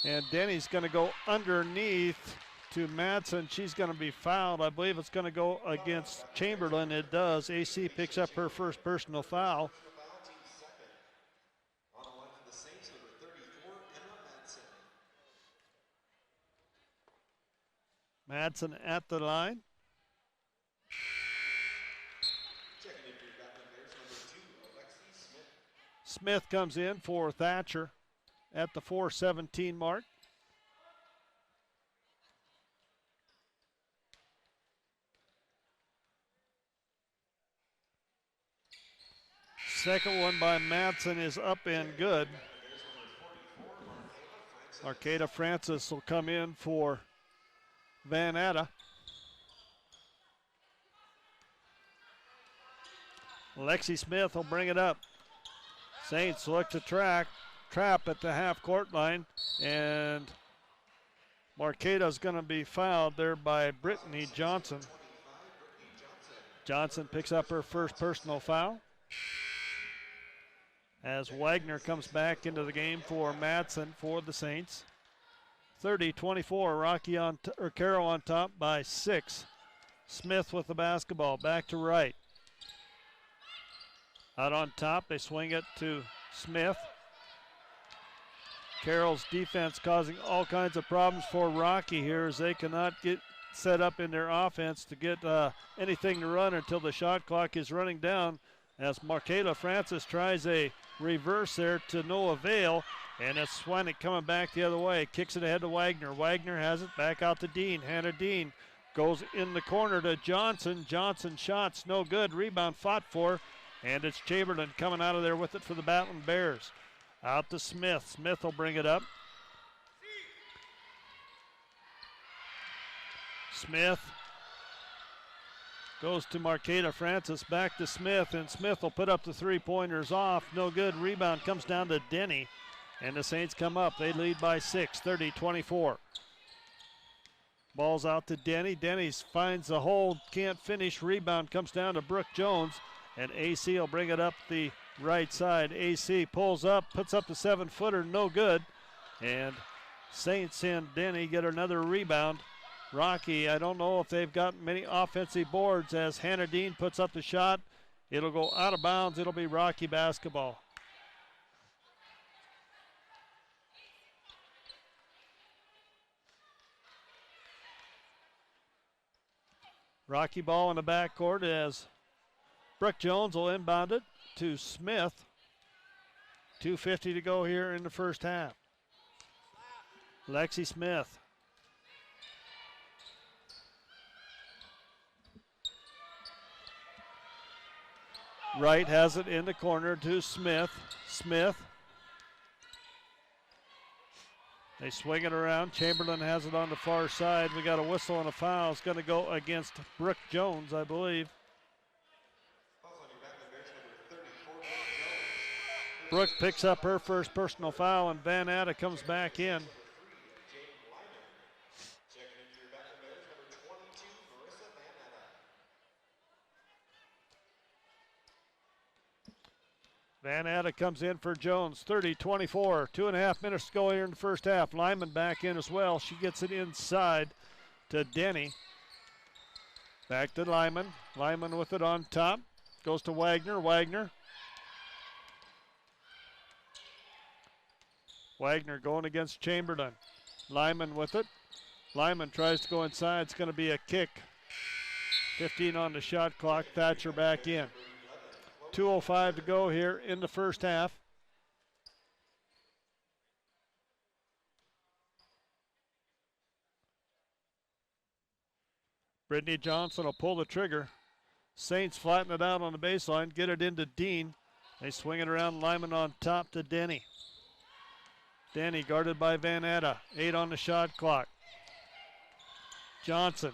And Denny's going to go underneath to Madsen. She's going to be fouled. I believe it's going to go against Chamberlain. It does. AC picks up her first personal foul. Madsen at the line. Smith comes in for Thatcher at the 4:17 mark. Second one by Madsen is up and good. Arcada Francis will come in for Van Atta. Lexi Smith will bring it up. Saints look to trap at the half-court line, and Marqueta's going to be fouled there by Brittany Johnson. Johnson picks up her first personal foul as Wagner comes back into the game for Madsen for the Saints. 30-24, Carroll on top by 6. Smith with the basketball, back to Wright. Out on top, they swing it to Smith. Carroll's defense causing all kinds of problems for Rocky here as they cannot get set up in their offense to get anything to run until the shot clock is running down as Markela Francis tries a reverse there to no avail. And it's Swanick coming back the other way. Kicks it ahead to Wagner. Wagner has it back out to Dean. Hannah Dean goes in the corner to Johnson. Johnson shots no good. Rebound fought for. And it's Chamberlain coming out of there with it for the Battling Bears. Out to Smith. Smith will bring it up. Smith Goes to Marqueta Francis, back to Smith, and Smith will put up the three-pointers off. No good. Rebound comes down to Denny, and the Saints come up. They lead by 6, 30-24. Ball's out to Denny. Denny finds the hole, can't finish. Rebound comes down to Brooke Jones, and AC will bring it up the right side. AC pulls up, puts up the 7-footer, no good. And Saints and Denny get another rebound. Rocky, I don't know if they've got many offensive boards as Hannah Dean puts up the shot. It'll go out of bounds. It'll be Rocky basketball. Rocky ball in the backcourt as Brooke Jones will inbound it to Smith. 2:50 to go here in the first half. Lexi Smith. Wright has it in the corner to Smith. Smith. They swing it around. Chamberlain has it on the far side. We got a whistle and a foul. It's going to go against Brooke Jones, I believe. Brooke picks up her first personal foul, and Van Atta comes back in. Van Atta comes in for Jones, 30-24. 2.5 minutes to go here in the first half. Lyman back in as well. She gets it inside to Denny. Back to Lyman. Lyman with it on top. Goes to Wagner. Wagner going against Chamberlain. Lyman with it. Lyman tries to go inside. It's going to be a kick. 15 on the shot clock. Thatcher back in. 2:05 to go here in the first half. Brittany Johnson will pull the trigger. Saints flatten it out on the baseline, get it into Dean. They swing it around, Lyman on top to Denny. Denny guarded by Van Atta. 8 on the shot clock. Johnson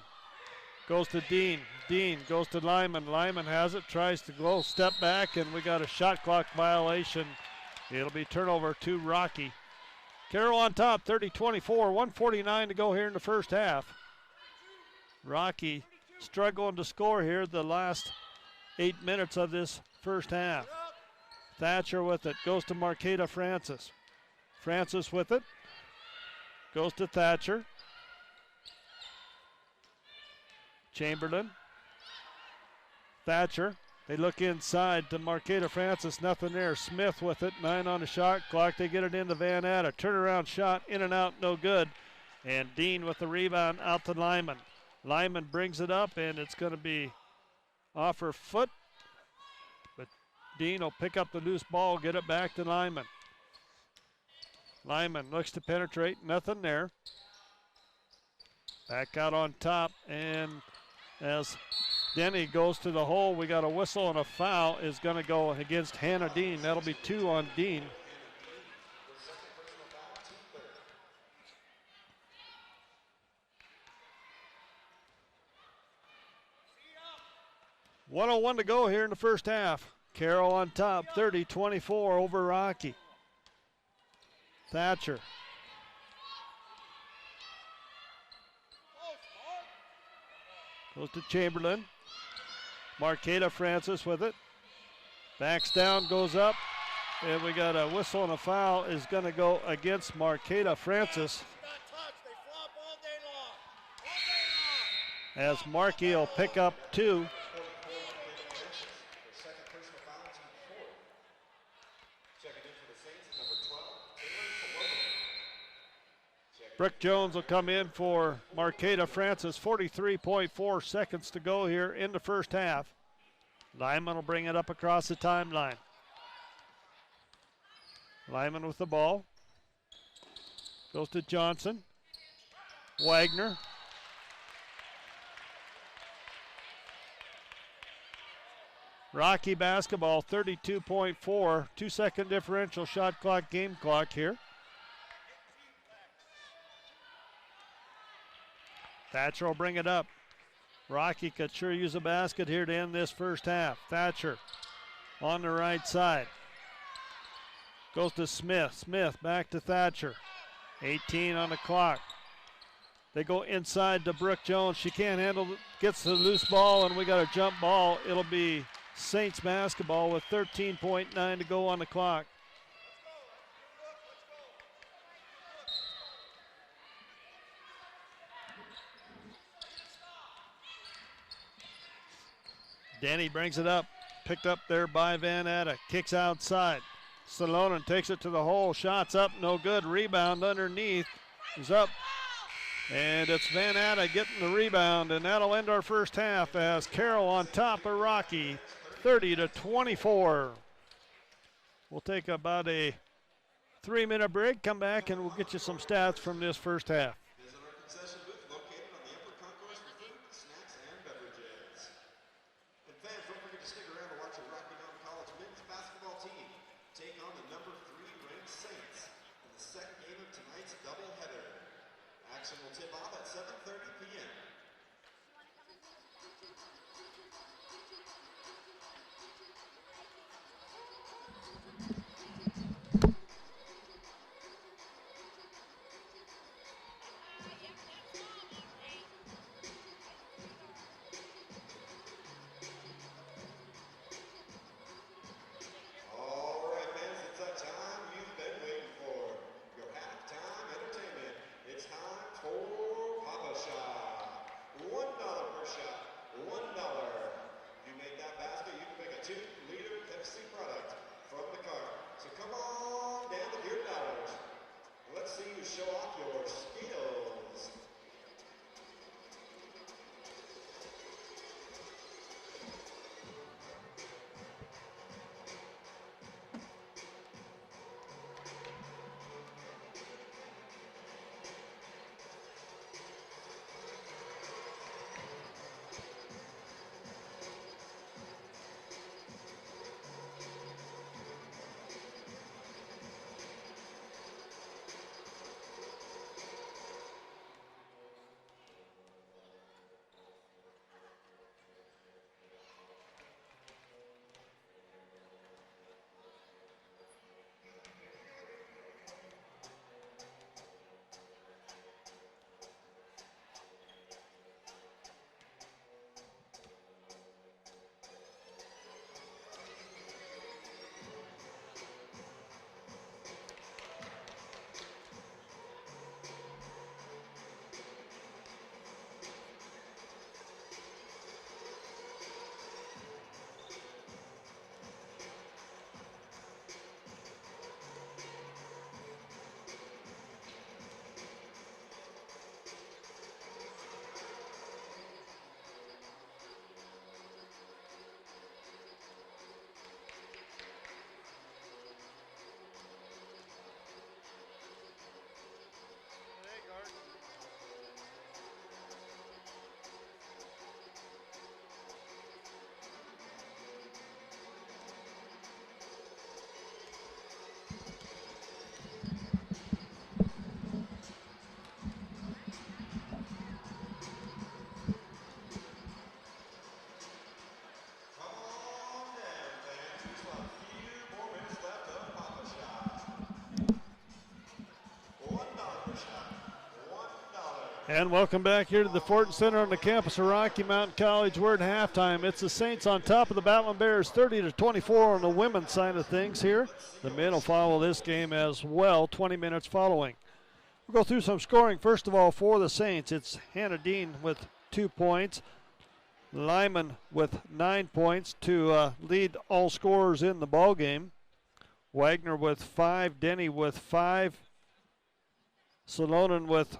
goes to Dean. Dean goes to Lyman. Lyman has it, tries to go, step back, and we got a shot clock violation. It'll be turnover to Rocky. Carroll on top, 30-24, 1:49 to go here in the first half. Rocky struggling to score here the last 8 minutes of this first half. Thatcher with it, goes to Marqueta Francis. Francis with it, goes to Thatcher. Chamberlain. Thatcher. They look inside to Marqueta Francis. Nothing there. Smith with it. 9 on the shot clock. They get it into Van Atta. Turnaround shot. In and out. No good. And Dean with the rebound out to Lyman. Lyman brings it up, and it's going to be off her foot. But Dean will pick up the loose ball, get it back to Lyman. Lyman looks to penetrate. Nothing there. Back out on top, and as Denny goes to the hole, we got a whistle, and a foul is going to go against Hannah Dean. That'll be 2 on Dean. .101 to go here in the first half. Carroll on top, 30-24 over Rocky. Thatcher. Goes to Chamberlain. Marqueta Francis with it. Backs down, goes up. And we got a whistle, and a foul is going to go against Marqueta Francis. As Markey will pick up 2. Brooke Jones will come in for Marqueta Francis. 43.4 seconds to go here in the first half. Lyman will bring it up across the timeline. Lyman with the ball. Goes to Johnson. Wagner. Rocky basketball, 32.4. 2-second differential shot clock, game clock here. Thatcher will bring it up. Rocky could sure use a basket here to end this first half. Thatcher on the right side. Goes to Smith. Smith back to Thatcher. 18 on the clock. They go inside to Brooke Jones. She can't handle it. Gets the loose ball, and we got a jump ball. It'll be Saints basketball with 13.9 to go on the clock. Denny brings it up. Picked up there by Van Atta. Kicks outside. Salonen takes it to the hole. Shots up, no good. Rebound underneath. Is up. And it's Van Atta getting the rebound, and that'll end our first half as Carroll on top of Rocky, 30-24. We'll take about a 3-minute break, come back, and we'll get you some stats from this first half. Visit our concession booth located on the upper concourse for food, snacks, and beverages. And fans, don't forget to stick around to watch your Rocky Mountain College men's basketball team take on the number 3 ranked Saints in the second game of tonight's doubleheader. Action will tip off at 7:30 p.m. All right, fans, it's that time you've been waiting for. Your halftime entertainment. It's time for Papa Shot. $1 per shot, $1. If you make that basket, you can pick a 2-liter Pepsi product from the cart. So come on down with your dollars. Let's see you show off your skills. And welcome back here to the Fortin Center on the campus of Rocky Mountain College. We're at halftime. It's the Saints on top of the Battling Bears, 30-24 on the women's side of things here. The men will follow this game as well, 20 minutes following. We'll go through some scoring. First of all, for the Saints, it's Hannah Dean with 2 points. Lyman with 9 points to lead all scorers in the ball game. Wagner with 5, Denny with 5, Salonen with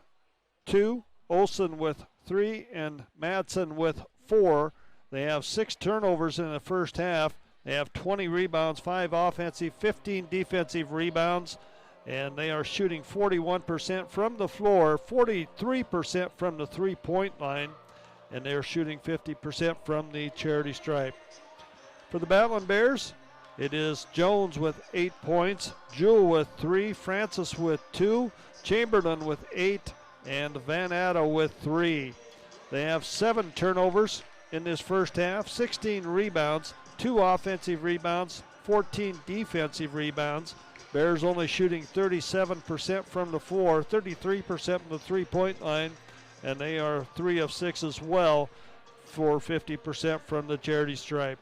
2, Olsen with 3, and Madsen with 4. They have 6 turnovers in the first half. They have 20 rebounds, 5 offensive, 15 defensive rebounds, and they are shooting 41% from the floor, 43% from the three-point line, and they are shooting 50% from the charity stripe. For the Battling Bears, it is Jones with 8 points, Jewell with 3, Francis with 2, Chamberlain with 8, and Van Atta with 3. They have 7 turnovers in this first half, 16 rebounds, 2 offensive rebounds, 14 defensive rebounds. Bears only shooting 37% from the floor, 33% from the three-point line, and they are 3 of 6 as well for 50% from the charity stripe.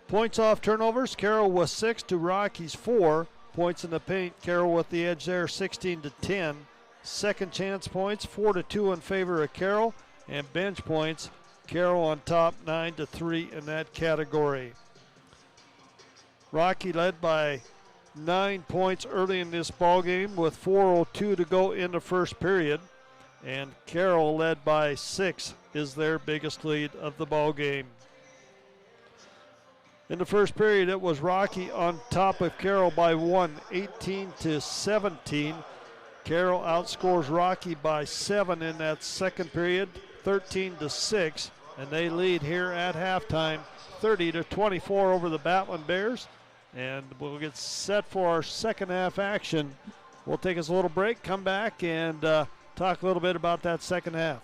Points off turnovers, Carroll with 6 to Rockies 4. Points in the paint, Carroll with the edge there, 16 to 10. Second chance points, 4 to 2 in favor of Carroll, and bench points, Carroll on top, 9 to 3 in that category. Rocky led by 9 points early in this ball game with 4:02 to go in the first period, and Carroll led by 6 is their biggest lead of the ball game. In the first period, it was Rocky on top of Carroll by 1, 18 to 17. Carroll outscores Rocky by 7 in that second period, 13 to 6, and they lead here at halftime, 30 to 24 over the Battling Bears. And we'll get set for our second half action. We'll take us a little break, come back, and talk a little bit about that second half.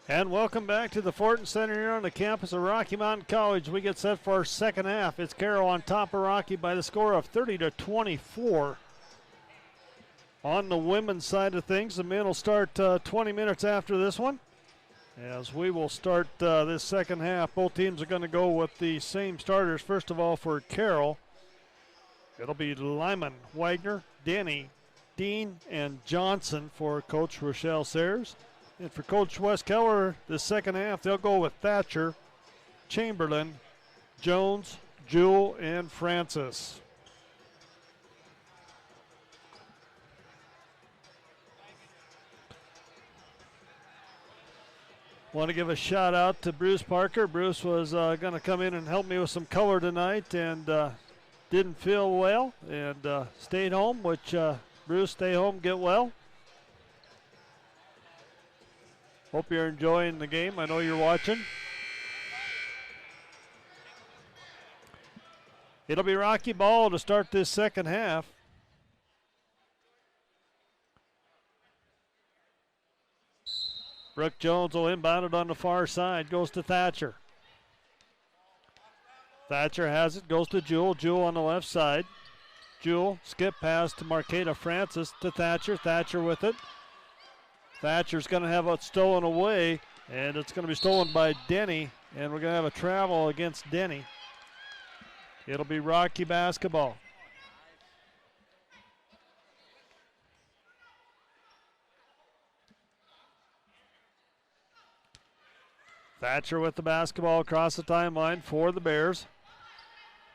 And welcome back to the Fortin Center here on the campus of Rocky Mountain College. We get set for our second half. It's Carroll on top of Rocky by the score of 30-24. On the women's side of things, the men will start 20 minutes after this one. As we will start this second half, both teams are going to go with the same starters. First of all, for Carroll, it'll be Lyman, Wagner, Denny, Dean, and Johnson for Coach Rochelle Sayers. And for Coach Wes Keller, the second half, they'll go with Thatcher, Chamberlain, Jones, Jewell, and Francis. Want to give a shout out to Bruce Parker. Bruce was going to come in and help me with some color tonight and didn't feel well and stayed home, which Bruce, stay home, get well. Hope you're enjoying the game. I know you're watching. It'll be Rocky ball to start this second half. Brooke Jones will inbound it on the far side. Goes to Thatcher. Thatcher has it. Goes to Jewell. Jewell on the left side. Jewell skip pass to Marqueta Francis to Thatcher. Thatcher with it. Thatcher's going to have it stolen away, and it's going to be stolen by Denny, and we're going to have a travel against Denny. It'll be Rocky basketball. Thatcher with the basketball across the timeline for the Bears.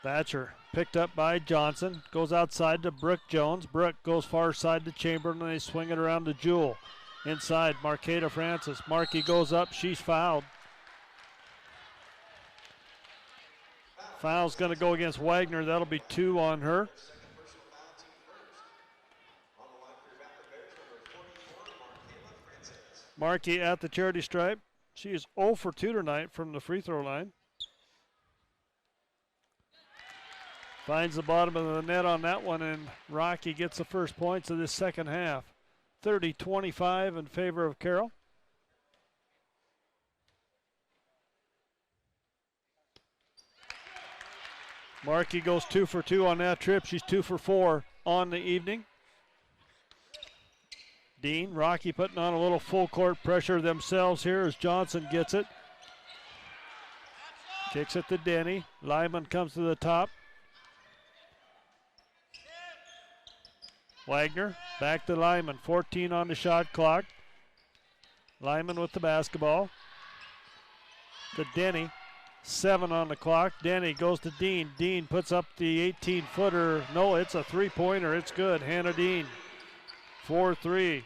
Thatcher picked up by Johnson, goes outside to Brooke Jones. Brooke goes far side to Chamberlain, and they swing it around to Jewell. Inside, Marqueta Francis. Markey goes up, she's fouled. Foul's going to go against Wagner. That'll be 2 on her. Markey at the charity stripe. She is 0 for 2 tonight from the free throw line. Finds the bottom of the net on that one, and Rocky gets the first points of this second half. 30-25 in favor of Carroll. Markey goes 2 for 2 on that trip. She's 2 for 4 on the evening. Dean, Rocky putting on a little full court pressure themselves here as Johnson gets it. Kicks it to Denny. Lyman comes to the top. Wagner back to Lyman. 14 on the shot clock. Lyman with the basketball. To Denny. 7 on the clock. Denny goes to Dean. Dean puts up the 18-footer. No, it's a three-pointer. It's good. Hannah Dean. 4-3.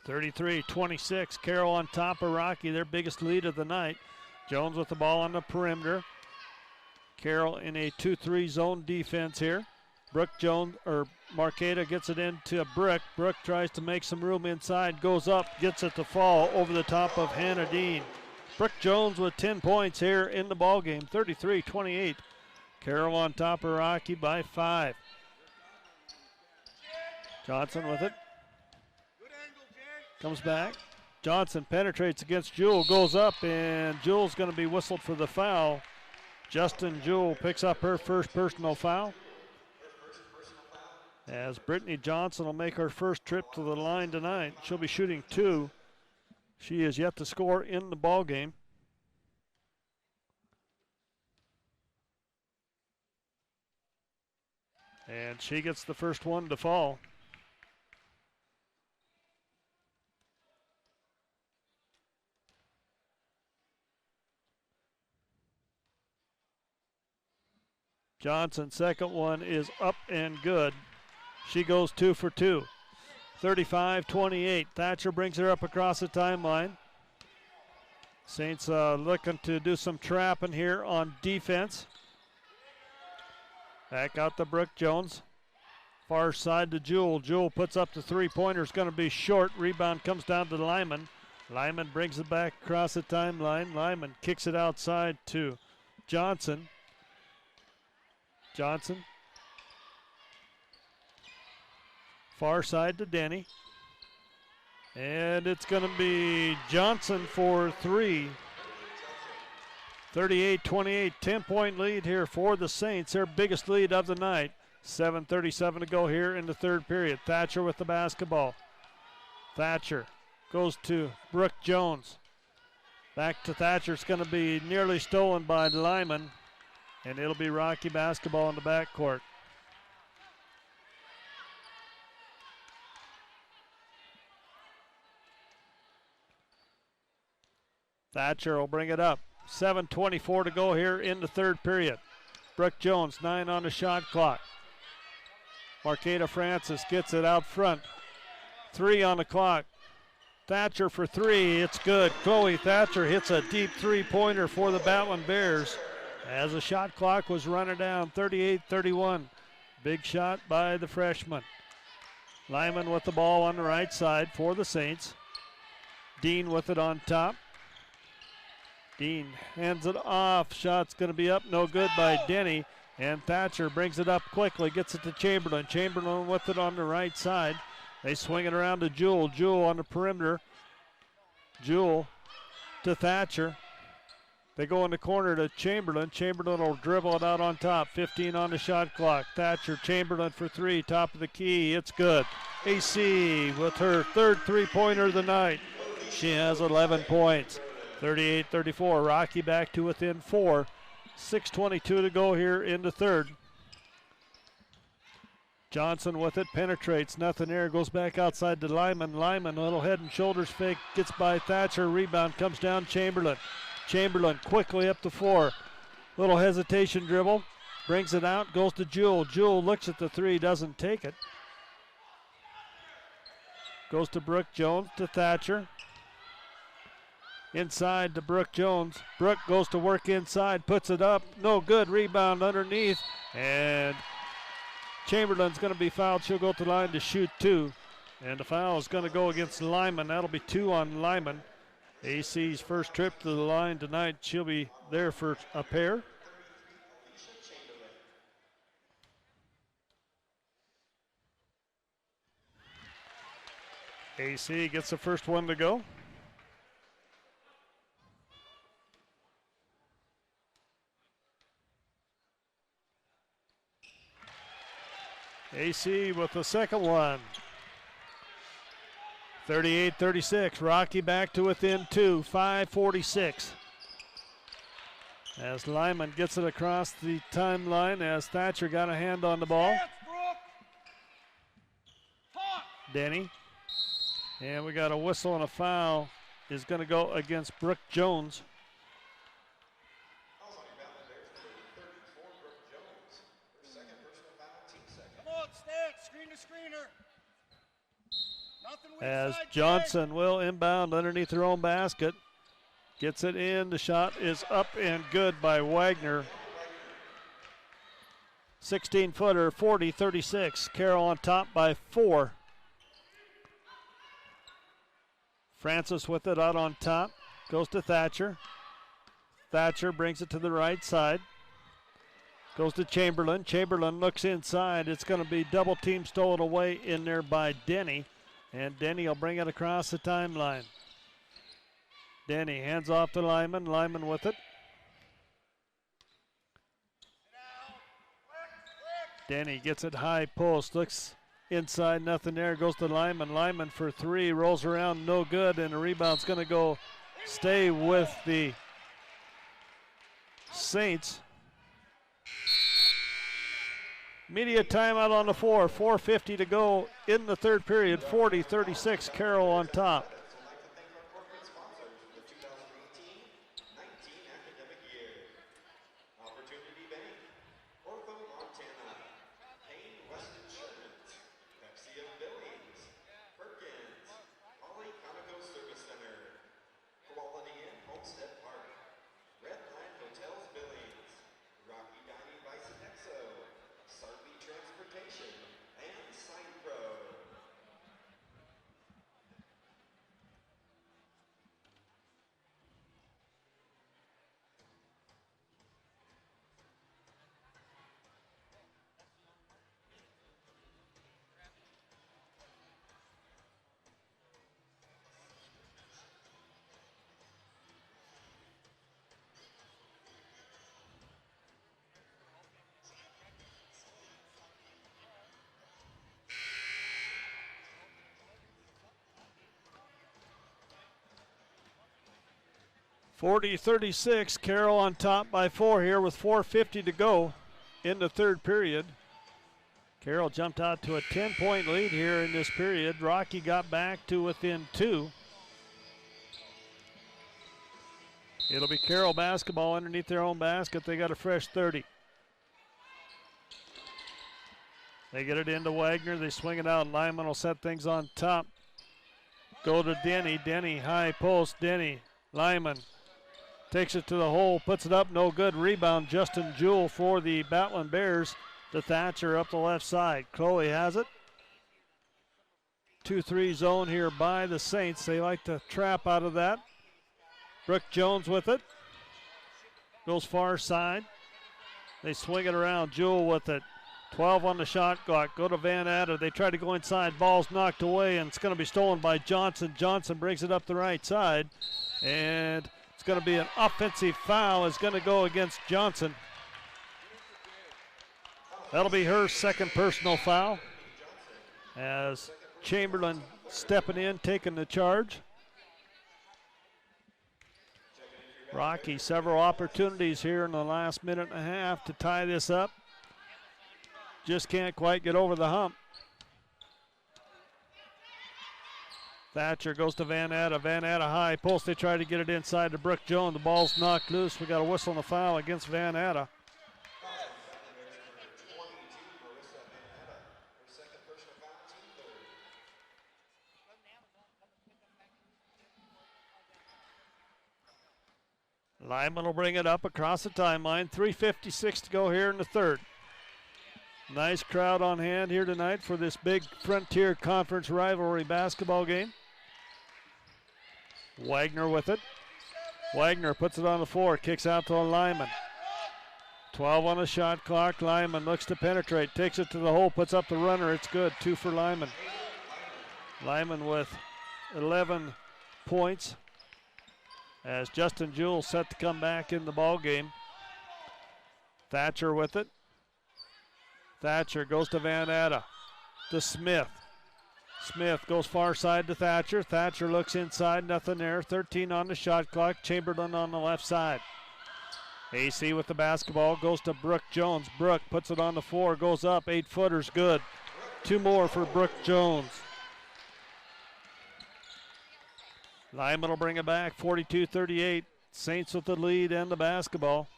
33-26. Carroll on top of Rocky, their biggest lead of the night. Jones with the ball on the perimeter. Carroll in a 2-3 zone defense here. Brooke Jones, or Marqueta gets it into Brooke. Brooke tries to make some room inside, goes up, gets it to fall over the top of Hannah Dean. Brooke Jones with 10 points here in the ballgame, 33-28. Carroll on top of Rocky by 5. Johnson with it. Comes back. Johnson penetrates against Jewell, goes up, and Jewell's going to be whistled for the foul. Justin Jewell picks up her first personal foul. As Brittany Johnson will make her first trip to the line tonight. She'll be shooting 2. She is yet to score in the ball game. And she gets the first one to fall. Johnson's second one is up and good. She goes 2 for 2. 35-28. Thatcher brings her up across the timeline. Saints looking to do some trapping here on defense. Back out to Brooke Jones. Far side to Jewell. Jewell puts up the three-pointer. It's going to be short. Rebound comes down to Lyman. Lyman brings it back across the timeline. Lyman kicks it outside to Johnson. Johnson. Far side to Denny. And it's going to be Johnson for three. 38-28, 10-point lead here for the Saints, their biggest lead of the night. 7:37 to go here in the third period. Thatcher with the basketball. Thatcher goes to Brooke Jones. Back to Thatcher. It's going to be nearly stolen by Lyman, and it'll be Rocky basketball in the backcourt. Thatcher will bring it up. 7:24 to go here in the third period. Brooke Jones, 9 on the shot clock. Marqueta Francis gets it out front. 3 on the clock. Thatcher for 3, it's good. Chloe Thatcher hits a deep three-pointer for the Batwin Bears as the shot clock was running down, 38-31. Big shot by the freshman. Lyman with the ball on the right side for the Saints. Dean with it on top. Dean hands it off. Shot's going to be up, no good by Denny. And Thatcher brings it up quickly, gets it to Chamberlain. Chamberlain with it on the right side. They swing it around to Jewell. Jewell on the perimeter. Jewell to Thatcher. They go in the corner to Chamberlain. Chamberlain will dribble it out on top. 15 on the shot clock. Thatcher, Chamberlain for 3, top of the key. It's good. AC with her third three-pointer of the night. She has 11 points. 38-34. Rocky back to within 4. 6:22 to go here in the third. Johnson with it, penetrates, nothing there, goes back outside to Lyman. Lyman, a little head and shoulders fake, gets by Thatcher, rebound comes down Chamberlain. Chamberlain quickly up the floor. Little hesitation dribble, brings it out, goes to Jewell. Jewell looks at the 3, doesn't take it. Goes to Brooke Jones, to Thatcher. Inside to Brooke Jones. Brooke goes to work inside, puts it up. No good. Rebound underneath. And Chamberlain's going to be fouled. She'll go to the line to shoot 2. And the foul is going to go against Lyman. That'll be 2 on Lyman. AC's first trip to the line tonight. She'll be there for a pair. AC gets the first one to go. AC with the second one. 38-36. Rocky back to within 2. 5:46. As Lyman gets it across the timeline as Thatcher got a hand on the ball. Denny. And we got a whistle and a foul is going to go against Brooke Jones. As Johnson will inbound underneath her own basket. Gets it in. The shot is up and good by Wagner. 16-footer, 40-36. Carroll on top by 4. Francis with it out on top. Goes to Thatcher. Thatcher brings it to the right side. Goes to Chamberlain. Chamberlain looks inside. It's going to be double team stolen away in there by Denny. And Denny will bring it across the timeline. Denny hands off to Lyman. Lyman with it. Denny gets it high post. Looks inside, nothing there. Goes to Lyman. Lyman for 3. Rolls around, no good. And the rebound's going to go stay with the Saints. Media timeout on the floor. 4:50 to go in the third period. 40-36. Carroll on top. 40-36, Carroll on top by 4 here with 4:50 to go in the third period. Carroll jumped out to a 10-point lead here in this period. Rocky got back to within 2. It'll be Carroll basketball underneath their own basket. They got a fresh 30. They get it into Wagner. They swing it out. Lyman will set things on top. Go to Denny. Denny, high post. Denny, Lyman takes it to the hole, puts it up, no good. Rebound, Justin Jewell for the Battling Bears. To Thatcher up the left side. Chloe has it. 2-3 zone here by the Saints. They like to trap out of that. Brooke Jones with it. Goes far side. They swing it around. Jewell with it. 12 on the shot clock. Go to Van Atta. They try to go inside. Ball's knocked away, and it's going to be stolen by Johnson. Johnson brings it up the right side. And it's going to be an offensive foul. It's going to go against Johnson. That'll be her second personal foul as Chamberlain stepping in, taking the charge. Rocky, several opportunities here in the last minute and a half to tie this up. Just can't quite get over the hump. Thatcher goes to Van Atta. Van Atta high post. They try to get it inside to Brooke Jones. The ball's knocked loose. We got a whistle and a foul against Van Atta. Lyman will bring it up across the timeline. 3:56 to go here in the third. Nice crowd on hand here tonight for this big Frontier Conference rivalry basketball game. Wagner with it. Wagner puts it on the floor, kicks out to Lyman. 12 on the shot clock. Lyman looks to penetrate, takes it to the hole, puts up the runner. It's good. 2 for Lyman. Lyman with 11 points as Justin Jewell set to come back in the ball game. Thatcher with it. Thatcher goes to Van Atta. To Smith. Smith goes far side to Thatcher. Thatcher looks inside, nothing there. 13 on the shot clock. Chamberlain on the left side. AC with the basketball, goes to Brooke Jones. Brooke puts it on the floor, goes up, 8-footers, good. 2 more for Brooke Jones. Lyman will bring it back, 42-38. Saints with the lead and the basketball.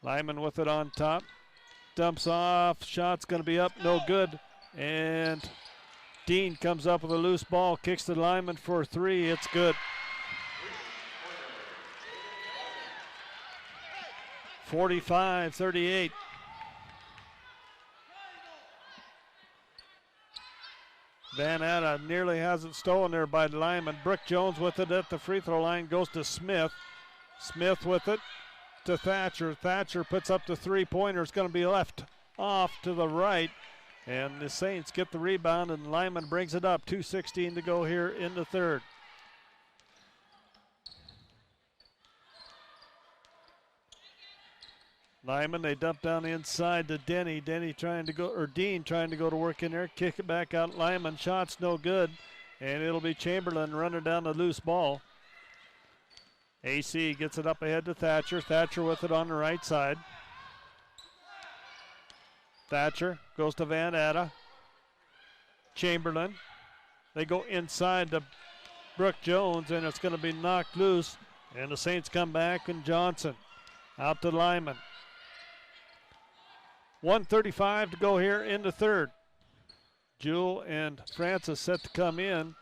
Lyman with it on top. Dumps off, shot's going to be up, no good. And Dean comes up with a loose ball, kicks to Lyman for 3, it's good. 45-38. Van Atta nearly has it stolen there by Lyman. Brooke Jones with it at the free throw line, goes to Smith. Smith with it to Thatcher. Thatcher puts up the 3-pointer. It's going to be left off to the right. And the Saints get the rebound, and Lyman brings it up. 2:16 to go here in the third. Lyman, they dump down inside to Denny. Dean trying to go to work in there. Kick it back out. Lyman, shot's no good. And it'll be Chamberlain running down the loose ball. AC gets it up ahead to Thatcher. Thatcher with it on the right side. Thatcher goes to Van Atta. Chamberlain. They go inside to Brooke Jones, and it's going to be knocked loose. And the Saints come back, and Johnson out to Lyman. 1:35 to go here in the third. Jewell and Francis set to come in.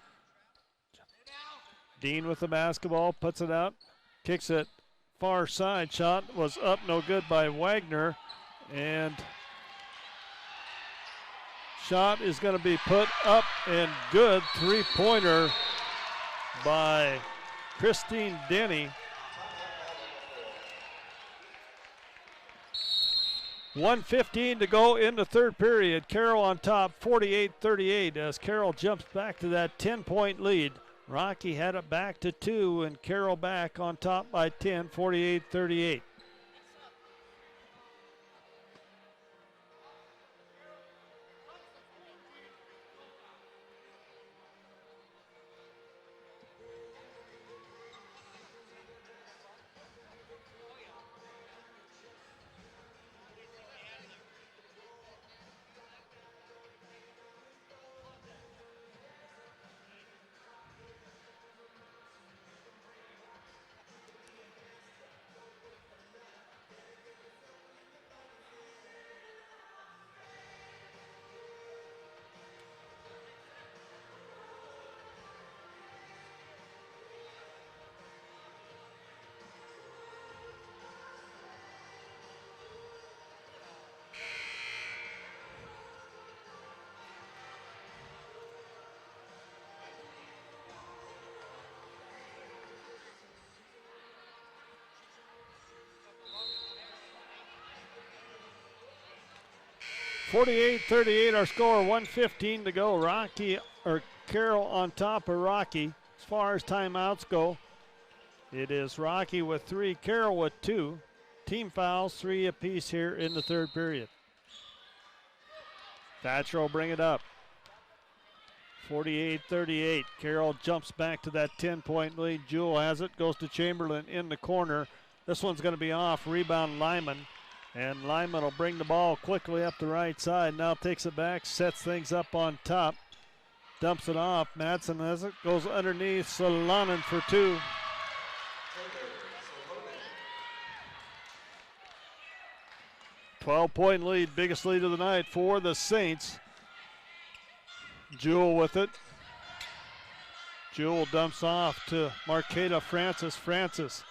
Dean with the basketball, puts it out, kicks it far side. Shot was up, no good by Wagner. And shot is going to be put up and good. 3-pointer by Christine Denny. 1:15 to go in the third period. Carroll on top, 48-38, as Carroll jumps back to that 10-point lead. Rocky had it back to 2, and Carroll back on top by 10, 48-38. 48-38 our score, 1:15 to go. Carroll on top of Rocky. As far as timeouts go, it is Rocky with 3, Carroll with 2. Team fouls, 3 apiece here in the third period. Thatcher will bring it up. 48-38. Carroll jumps back to that 10-point lead. Jewell has it, goes to Chamberlain in the corner. This one's going to be off. Rebound Lyman. And Lyman will bring the ball quickly up the right side. Now takes it back, sets things up on top. Dumps it off. Madsen has it, goes underneath. Salonen for 2. .12 lead, biggest lead of the night for the Saints. Jewell with it. Jewell dumps off to Marqueta Francis. Francis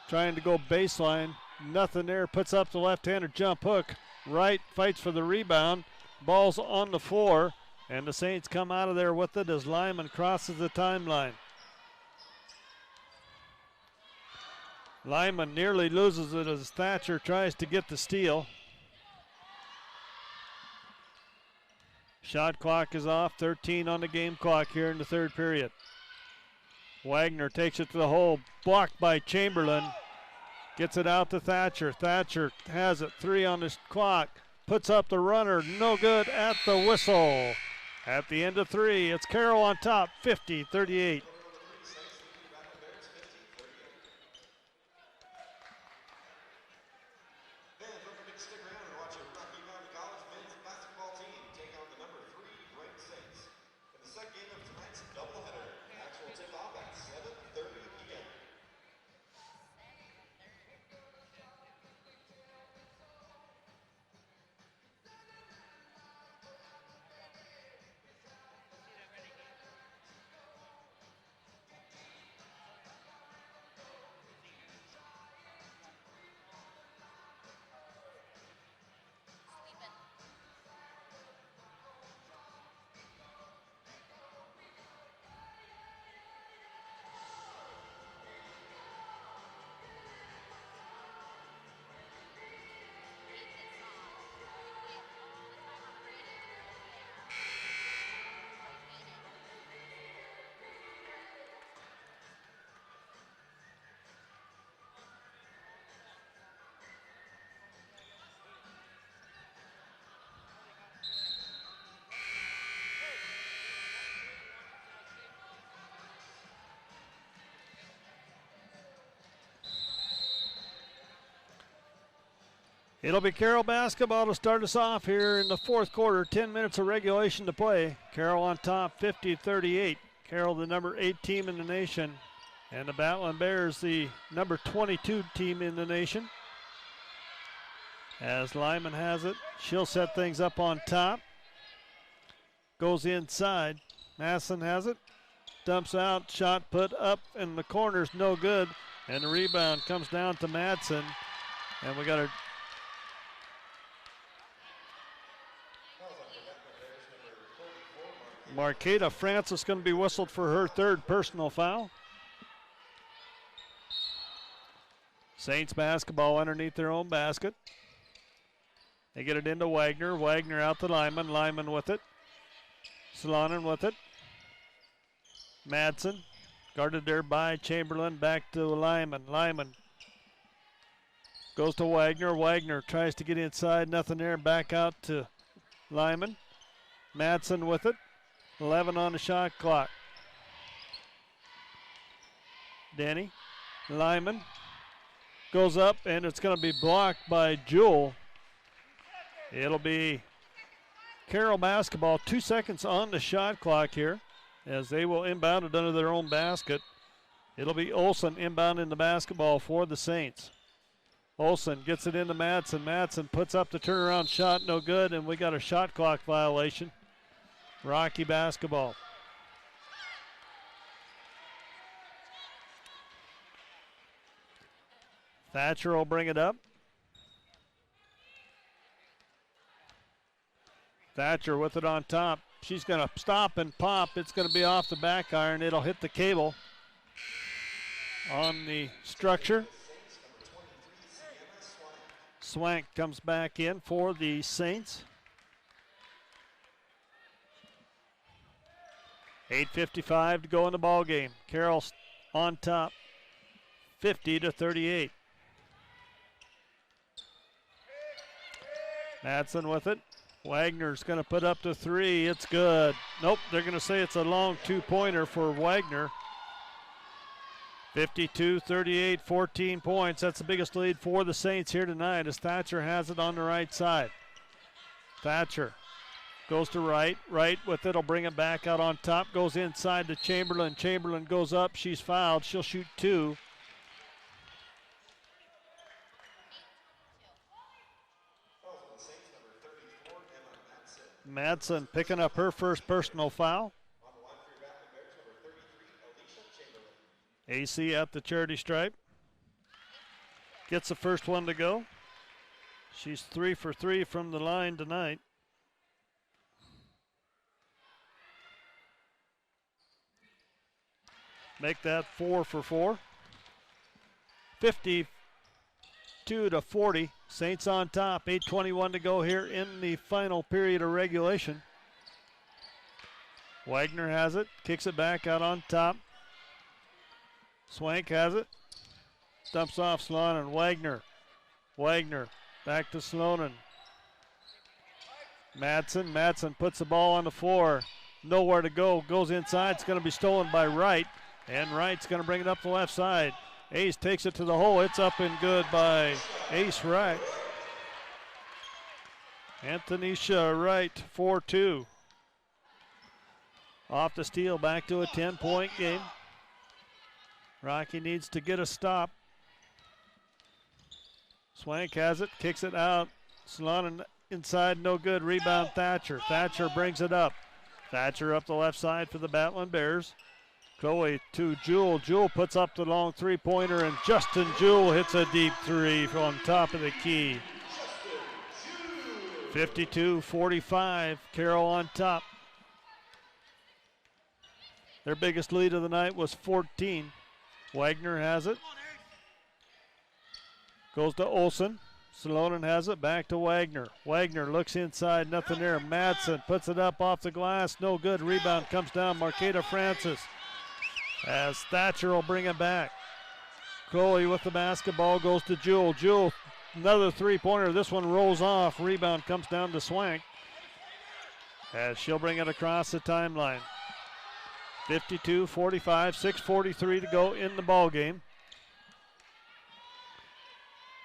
trying to go baseline. Nothing there. Puts up the left-hander jump hook. Wright fights for the rebound. Ball's on the floor. And the Saints come out of there with it as Lyman crosses the timeline. Lyman nearly loses it as Thatcher tries to get the steal. Shot clock is off, 13 on the game clock here in the third period. Wagner takes it to the hole, blocked by Chamberlain. Gets it out to Thatcher. Thatcher has it, 3 on the clock. Puts up the runner, no good at the whistle. At the end of 3, it's Carroll on top, 50-38. It'll be Carroll basketball to start us off here in the fourth quarter. 10 minutes of regulation to play. Carroll on top, 50-38. Carroll, the number 8 team in the nation. And the Battling Bears, the number 22 team in the nation. As Lyman has it, she'll set things up on top. Goes inside. Masson has it. Dumps out, shot put up in the corner's no good. And the rebound comes down to Madsen. And we got a Marqueta Francis going to be whistled for her 3rd personal foul. Saints basketball underneath their own basket. They get it into Wagner. Wagner out to Lyman. Lyman with it. Salonen with it. Madsen guarded there by Chamberlain. Back to Lyman. Lyman goes to Wagner. Wagner tries to get inside. Nothing there. Back out to Lyman. Madsen with it. 11 on the shot clock. Denny. Lyman goes up, and it's going to be blocked by Jewell. It'll be Carroll basketball. 2 seconds on the shot clock here as they will inbound it under their own basket. It'll be Olsen inbounding the basketball for the Saints. Olsen gets it into Madsen. Madsen puts up the turnaround shot, no good, and we got a shot clock violation. Rocky basketball. Thatcher will bring it up. Thatcher with it on top. She's going to stop and pop. It's going to be off the back iron. It'll hit the cable on the structure. Swank comes back in for the Saints. 8:55 to go in the ball game. Carroll on top, 50-38. Madsen with it. Wagner's going to put up the three. It's good. Nope, they're going to say it's a long two-pointer for Wagner. 52-38, 14 points. That's the biggest lead for the Saints here tonight as Thatcher has it on the right side. Thatcher goes to right. Right with it will bring it back out on top. Goes inside to Chamberlain. Chamberlain goes up. She's fouled. She'll shoot two. Madsen picking up her first personal foul. AC at the charity stripe. Gets the first one to go. She's 3 for 3 from the line tonight. Make that 4 for 4. 52-40. Saints on top. 8:21 to go here in the final period of regulation. Wagner has it. Kicks it back out on top. Swank has it. Dumps off Sloan. Wagner. Wagner back to Sloan. Madsen puts the ball on the floor. Nowhere to go. Goes inside. It's going to be stolen by Wright. And Wright's going to bring it up the left side. Ace takes it to the hole. It's up and good by Ace Wright. Antonisha Wright, 4-2. Off the steal, back to a 10-point game. Rocky needs to get a stop. Swank has it, kicks it out. Sloan inside, no good. Rebound Thatcher. Thatcher brings it up. Thatcher up the left side for the Battling Bears. Chloe to Jewell. Jewell puts up the long three-pointer, and Justin Jewell hits a deep three from top of the key. 52-45, Carroll on top. Their biggest lead of the night was 14. Wagner has it. Goes to Olsen. Salonen has it, back to Wagner. Wagner looks inside, nothing there. Madsen puts it up off the glass, no good. Rebound comes down, Marqueta Francis. As Thatcher will bring it back. Chloe with the basketball goes to Jewell. Jewell, another three-pointer. This one rolls off. Rebound comes down to Swank. As she'll bring it across the timeline. 52-45, 6:43 to go in the ball game.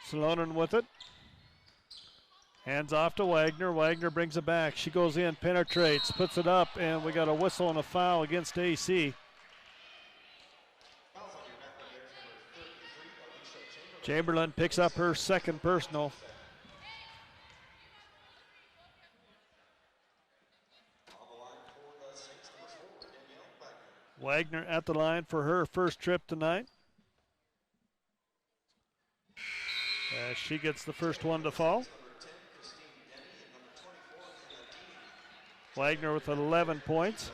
Salonen with it. Hands off to Wagner. Wagner brings it back. She goes in, penetrates, puts it up, and we got a whistle and a foul against AC. Chamberlain picks up her second personal. Wagner at the line for her first trip tonight. As she gets the first one to fall. Wagner with 11 points.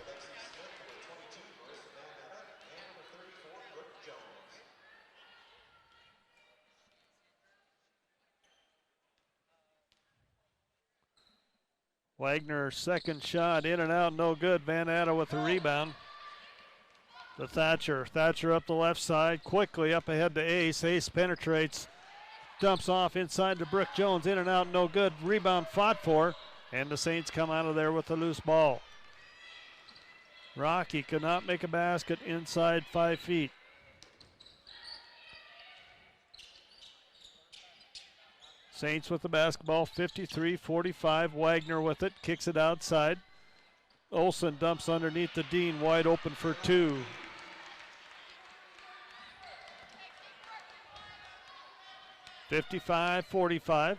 Wagner's second shot in and out, no good. Van Atta with the rebound. To Thatcher. Thatcher up the left side, quickly up ahead to Ace. Ace penetrates, dumps off inside to Brooke Jones. In and out, no good. Rebound fought for, and the Saints come out of there with a loose ball. Rocky could not make a basket inside 5 feet. Saints with the basketball, 53-45. Wagner with it, kicks it outside. Olsen dumps underneath the Dean, wide open for two. (55-45).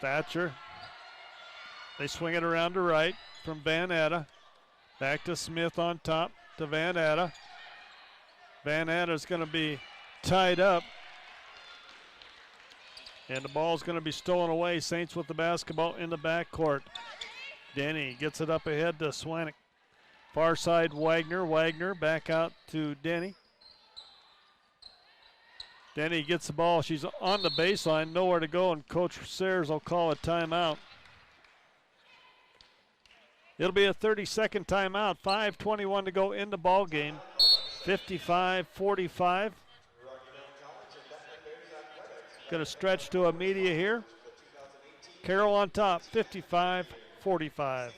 Thatcher. They swing it around to right from Van Atta. Back to Smith on top to Van Atta. Van Atta's going to be tied up. And the ball's going to be stolen away. Saints with the basketball in the backcourt. Denny gets it up ahead to Swanek. Far side Wagner. Wagner back out to Denny. Denny gets the ball. She's on the baseline. Nowhere to go, and Coach Sayers will call a timeout. It'll be a 30-second timeout. 5:21 to go in the ball game. 55-45. Going to stretch to a media here. Carroll on top, 55-45.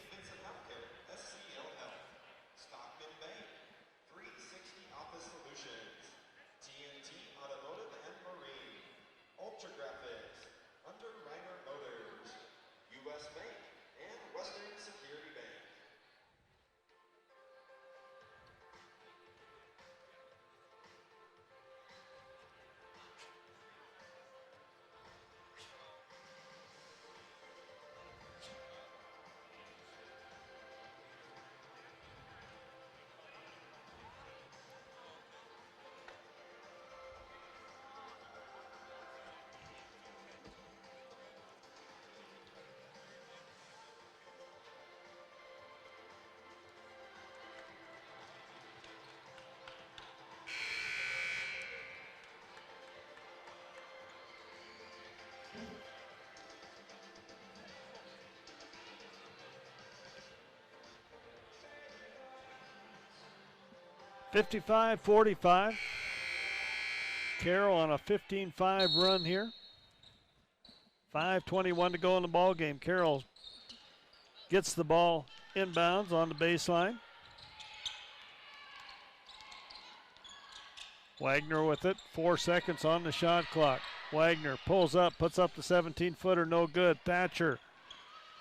(55-45). Carroll on a 15-5 run here. 5:21 to go in the ball game. Carroll gets the ball inbounds on the baseline. Wagner with it. 4 seconds on the shot clock. Wagner pulls up, puts up the 17-footer, no good. Thatcher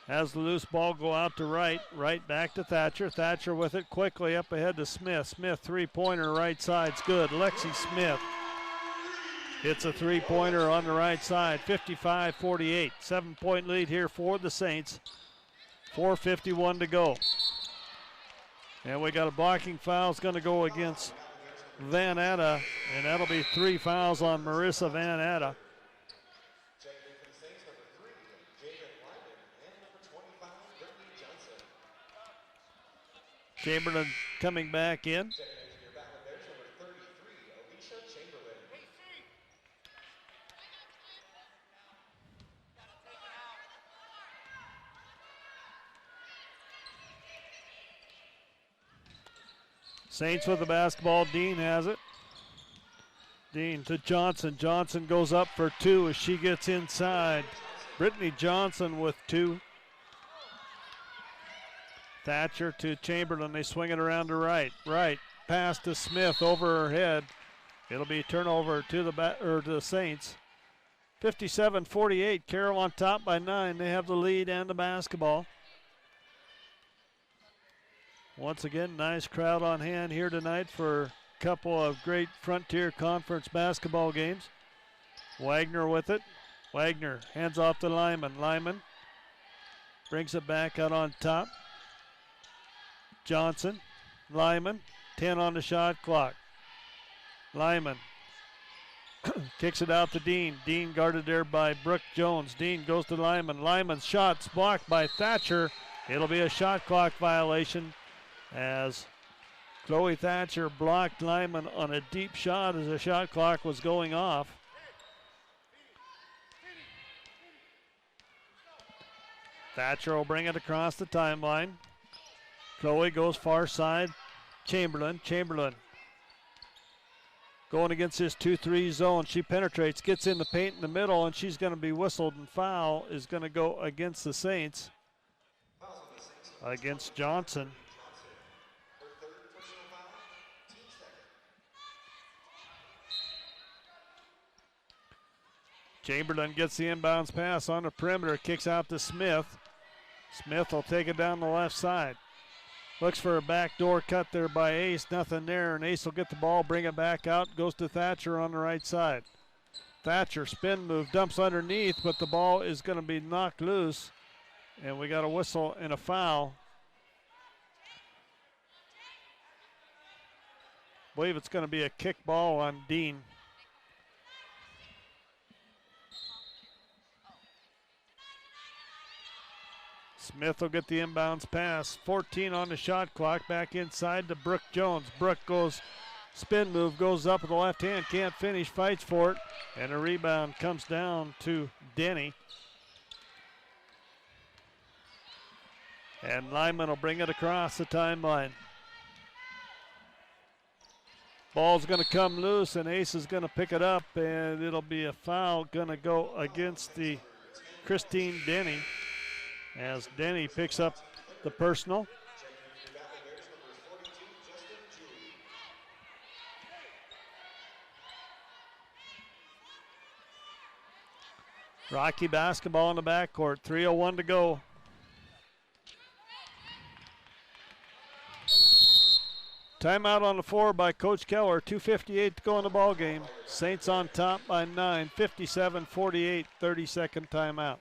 has the loose ball go out to right. Right back to Thatcher. Thatcher with it quickly up ahead to Smith. Smith three-pointer right side's good. Lexi Smith hits a three-pointer on the right side. 55-48. 7-point lead here for the Saints. 4:51 to go. And we got a blocking foul. It's going to go against Van Atta, and that'll be 3 fouls on Marissa Van Atta. Chamberlain coming back in. Saints with the basketball. Dean has it. Dean to Johnson. Johnson goes up for 2 as she gets inside. Brittany Johnson with 2. Thatcher to Chamberlain. They swing it around to right. Right. Pass to Smith over her head. It'll be turnover to the Saints. 57-48. Carroll on top by 9. They have the lead and the basketball. Once again, nice crowd on hand here tonight for a couple of great Frontier Conference basketball games. Wagner with it. Wagner hands off to Lyman. Lyman brings it back out on top. Johnson, Lyman, 10 on the shot clock. Lyman kicks it out to Dean. Dean guarded there by Brooke Jones. Dean goes to Lyman. Lyman's shot's blocked by Thatcher. It'll be a shot clock violation as Chloe Thatcher blocked Lyman on a deep shot as the shot clock was going off. Thatcher will bring it across the timeline. Chloe goes far side. Chamberlain. Chamberlain going against this 2-3 zone. She penetrates, gets in the paint in the middle, and she's going to be whistled, and foul is going to go against the Saints. Against Johnson. Chamberlain gets the inbounds pass on the perimeter, kicks out to Smith. Smith will take it down the left side. Looks for a backdoor cut there by Ace, nothing there, and Ace will get the ball, bring it back out, goes to Thatcher on the right side. Thatcher, spin move, dumps underneath, but the ball is going to be knocked loose, and we got a whistle and a foul. I believe it's going to be a kick ball on Dean. Smith will get the inbounds pass. 14 on the shot clock. Back inside to Brooke Jones. Brooke goes, spin move, goes up with the left hand. Can't finish, fights for it. And a rebound comes down to Denny. And Lyman will bring it across the timeline. Ball's going to come loose, and Ace is going to pick it up, and it'll be a foul going to go against the Christine Denny as Denny picks up the personal. Rocky basketball in the backcourt, 3:01 to go. Timeout on the floor by Coach Keller, 2:58 to go in the ball game. Saints on top by 9, 57-48, 30-second timeout.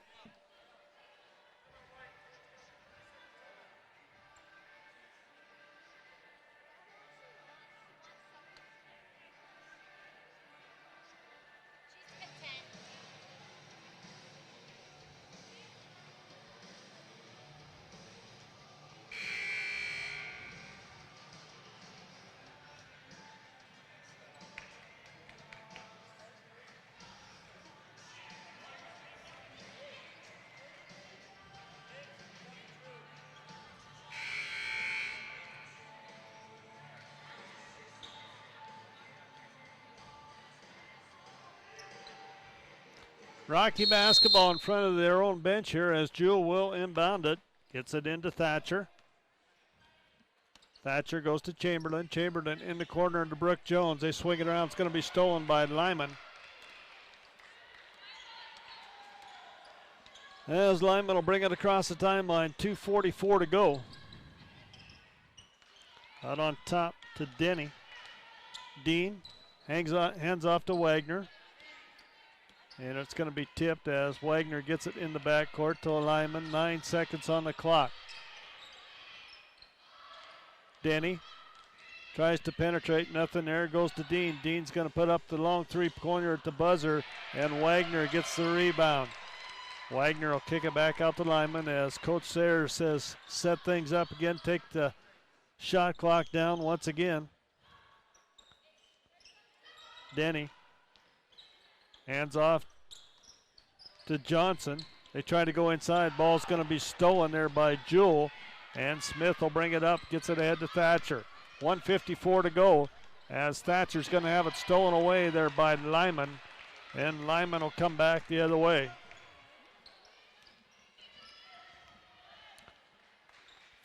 Rocky basketball in front of their own bench here as Jewel will inbound it. Gets it into Thatcher. Thatcher goes to Chamberlain. Chamberlain in the corner to Brooke Jones. They swing it around. It's going to be stolen by Lyman. As Lyman will bring it across the timeline. 2:44 to go. Out on top to Denny. Dean hands off to Wagner. And it's going to be tipped as Wagner gets it in the backcourt to Lyman. 9 seconds on the clock. Denny tries to penetrate. Nothing there. Goes to Dean. Dean's going to put up the long three-pointer at the buzzer. And Wagner gets the rebound. Wagner will kick it back out to Lyman as Coach Sayers says set things up again. Take the shot clock down once again. Denny. Hands off to Johnson. They try to go inside. Ball's going to be stolen there by Jewell. And Smith will bring it up. Gets it ahead to Thatcher. 1:54 to go as Thatcher's going to have it stolen away there by Lyman. And Lyman will come back the other way.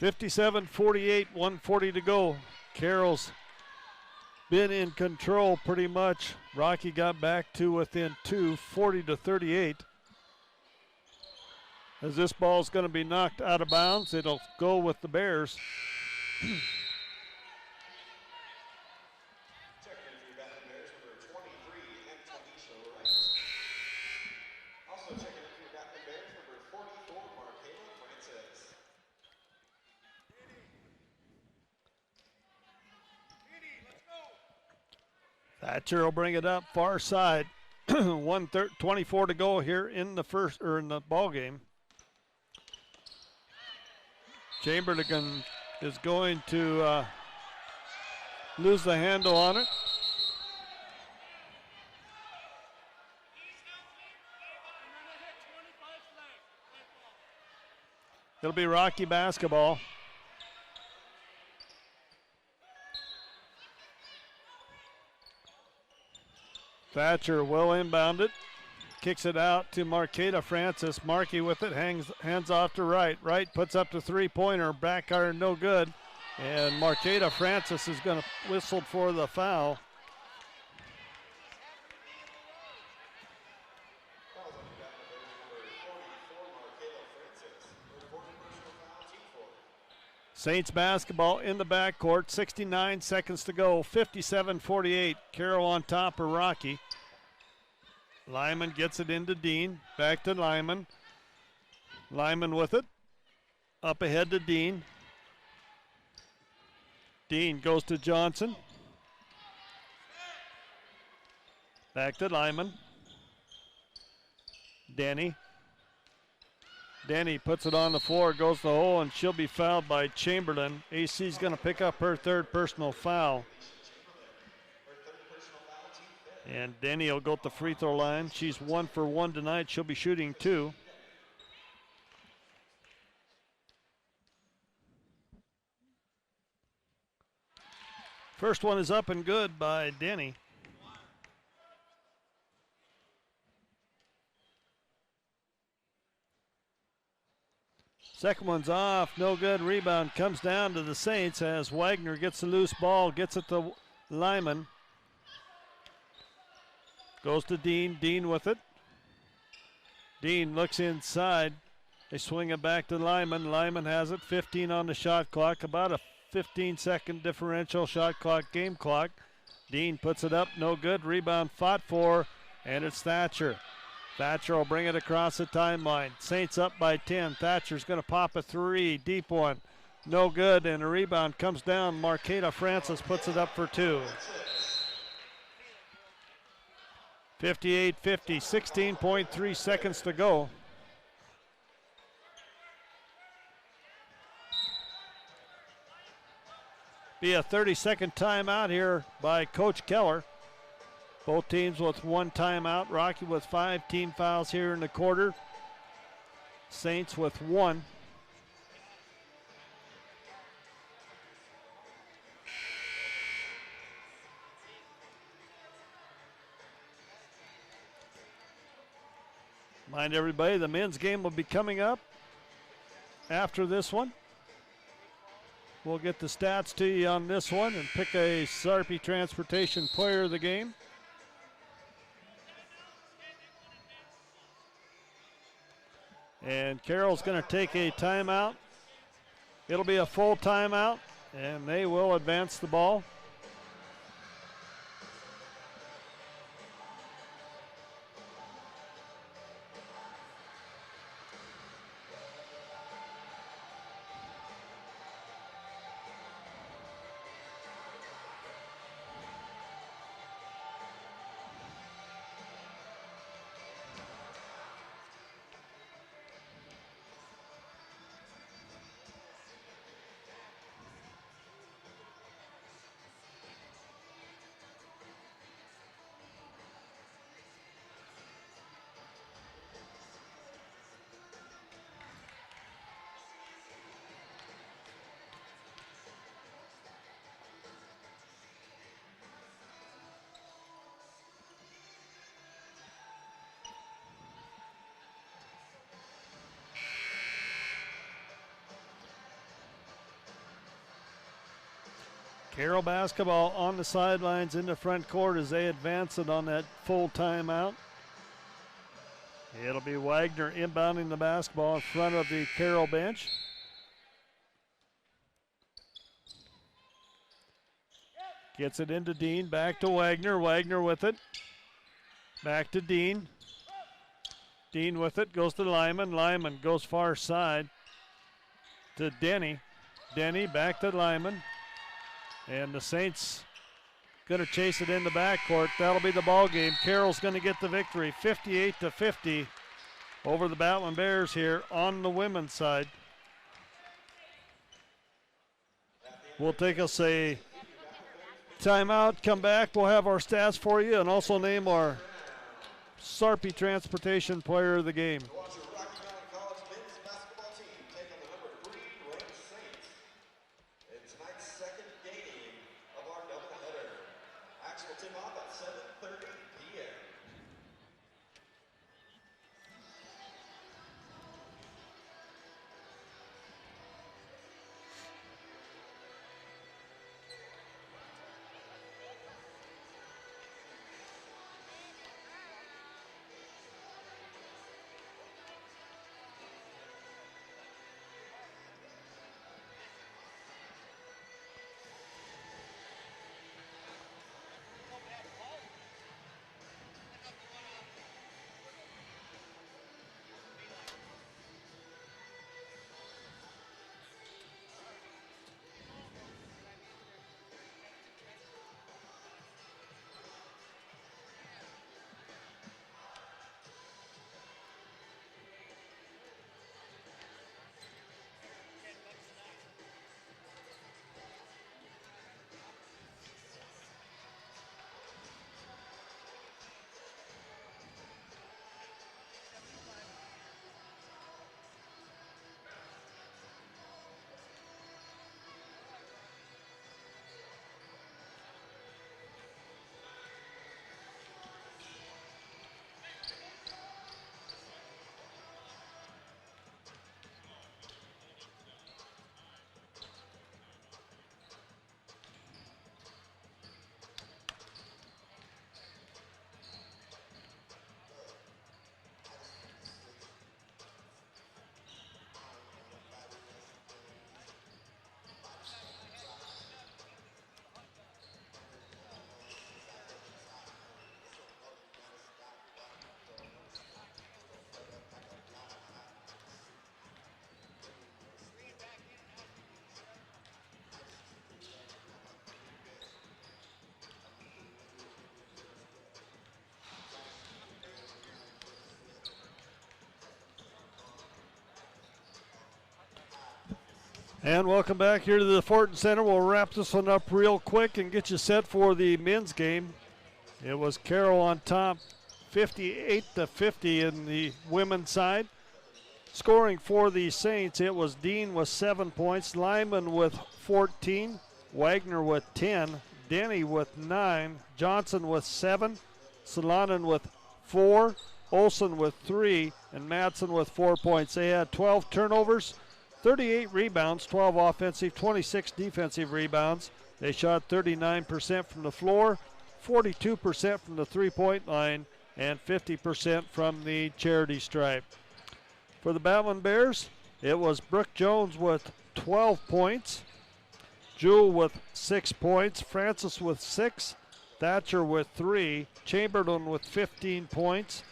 57-48, 1:40 to go. Carroll's been in control pretty much. Rocky got back to within 2, 40-38. As this ball is going to be knocked out of bounds, it'll go with the Bears. Thatcher will bring it up far side. 1:24 to go here in the first or in the ball game. Chamberlain is going to lose the handle on it. It'll be Rocky basketball. Thatcher will inbound it. Kicks it out to Marqueta Francis. Markey with it, hands off to Wright. Wright puts up the three-pointer. Back iron, no good. And Marqueta Francis is going to whistle for the foul. Saints basketball in the backcourt. 69 seconds to go. 57-48. Carroll on top of Rocky. Lyman gets it into Dean. Back to Lyman. Lyman with it. Up ahead to Dean. Dean goes to Johnson. Back to Lyman. Denny. Denny puts it on the floor, goes to the hole, and she'll be fouled by Chamberlain. AC's going to pick up her third personal foul. And Denny will go to the free throw line. She's 1 for 1 tonight. She'll be shooting 2. First one is up and good by Denny. Second one's off, no good. Rebound comes down to the Saints as Wagner gets the loose ball, gets it to Lyman. Goes to Dean, Dean with it. Dean looks inside. They swing it back to Lyman. Lyman has it, 15 on the shot clock, about a 15-second differential shot clock, game clock. Dean puts it up, no good. Rebound fought for, and it's Thatcher. Thatcher will bring it across the timeline. Saints up by 10. Thatcher's going to pop a three, deep one. No good, and a rebound comes down. Marqueta Francis puts it up for two. 58-50, 16.3 seconds to go. Be a 30-second timeout here by Coach Keller. Both teams with one timeout. Rocky with 5 team fouls here in the quarter. Saints with 1. Mind everybody, the men's game will be coming up after this one. We'll get the stats to you on this one and pick a Sarpy Transportation player of the game. And Carroll's going to take a timeout. It'll be a full timeout, and they will advance the ball. Carroll basketball on the sidelines in the front court as they advance it on that full timeout. It'll be Wagner inbounding the basketball in front of the Carroll bench. Gets it into Dean, back to Wagner. Wagner with it. Back to Dean. Dean with it, goes to Lyman. Lyman goes far side to Denny. Denny back to Lyman. And the Saints going to chase it in the backcourt. That'll be the ball game. Carroll's going to get the victory, 58-50 over the Battling Bears here on the women's side. We'll take us a timeout, come back. We'll have our stats for you and also name our Sarpy Transportation player of the game. And welcome back here to the Fortin Center. We'll wrap this one up real quick and get you set for the men's game. It was Carroll on top, 58-50 in the women's side. Scoring for the Saints, it was Dean with 7 points, Lyman with 14, Wagner with 10, Denny with 9, Johnson with 7, Solanen with 4, Olsen with 3, and Madsen with 4 points. They had 12 turnovers, 38 rebounds, 12 offensive, 26 defensive rebounds. They shot 39% from the floor, 42% from the three-point line, and 50% from the charity stripe. For the Battling Bears, it was Brooke Jones with 12 points, Jewel with 6 points, Francis with 6, Thatcher with 3, Chamberlain with 15 points,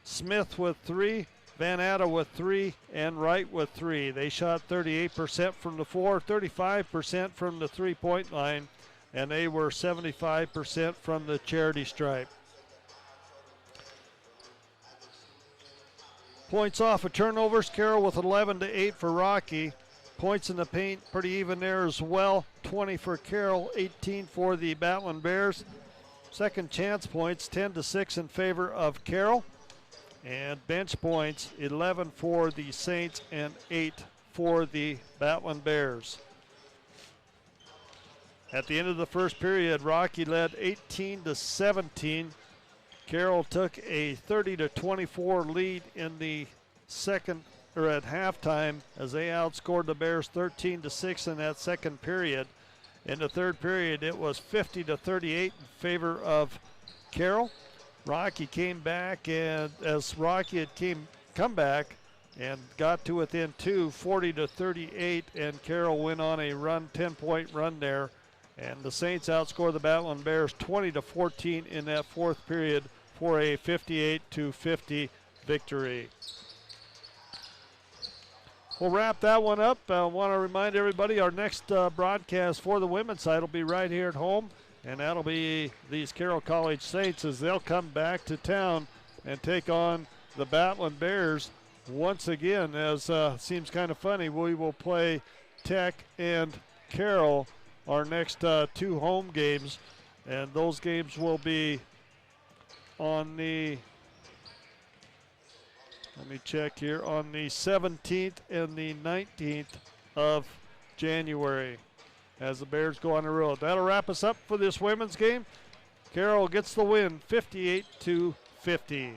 Smith with 3, Van Atta with 3, and Wright with 3. They shot 38% from the floor, 35% from the three-point line, and they were 75% from the charity stripe. Points off of turnovers, Carroll with 11-8 for Rocky. Points in the paint, pretty even there as well. 20 for Carroll, 18 for the Battling Bears. Second chance points, 10-6 in favor of Carroll. And bench points, 11 for the Saints and 8 for the Battling Bears. At the end of the first period, Rocky led 18-17. Carroll took a 30-24 lead in the second, or at halftime, as they outscored the Bears 13-6 in that second period. In the third period, it was 50-38 in favor of Carroll. Rocky came back, and as Rocky had come back and got to within 2, 40-38, and Carroll went on a run, 10-point run there. And the Saints outscored the Battling Bears 20-14 in that fourth period for a 58-50 victory. We'll wrap that one up. I want to remind everybody our next broadcast for the women's side will be right here at home, and that'll be these Carroll College Saints as they'll come back to town and take on the Battling Bears once again. As seems kind of funny, we will play Tech and Carroll our next 2 home games, and those games will be on the, let me check here, on the 17th and the 19th of January as the Bears go on the road. That'll wrap us up for this women's game. Carroll gets the win, 58-50.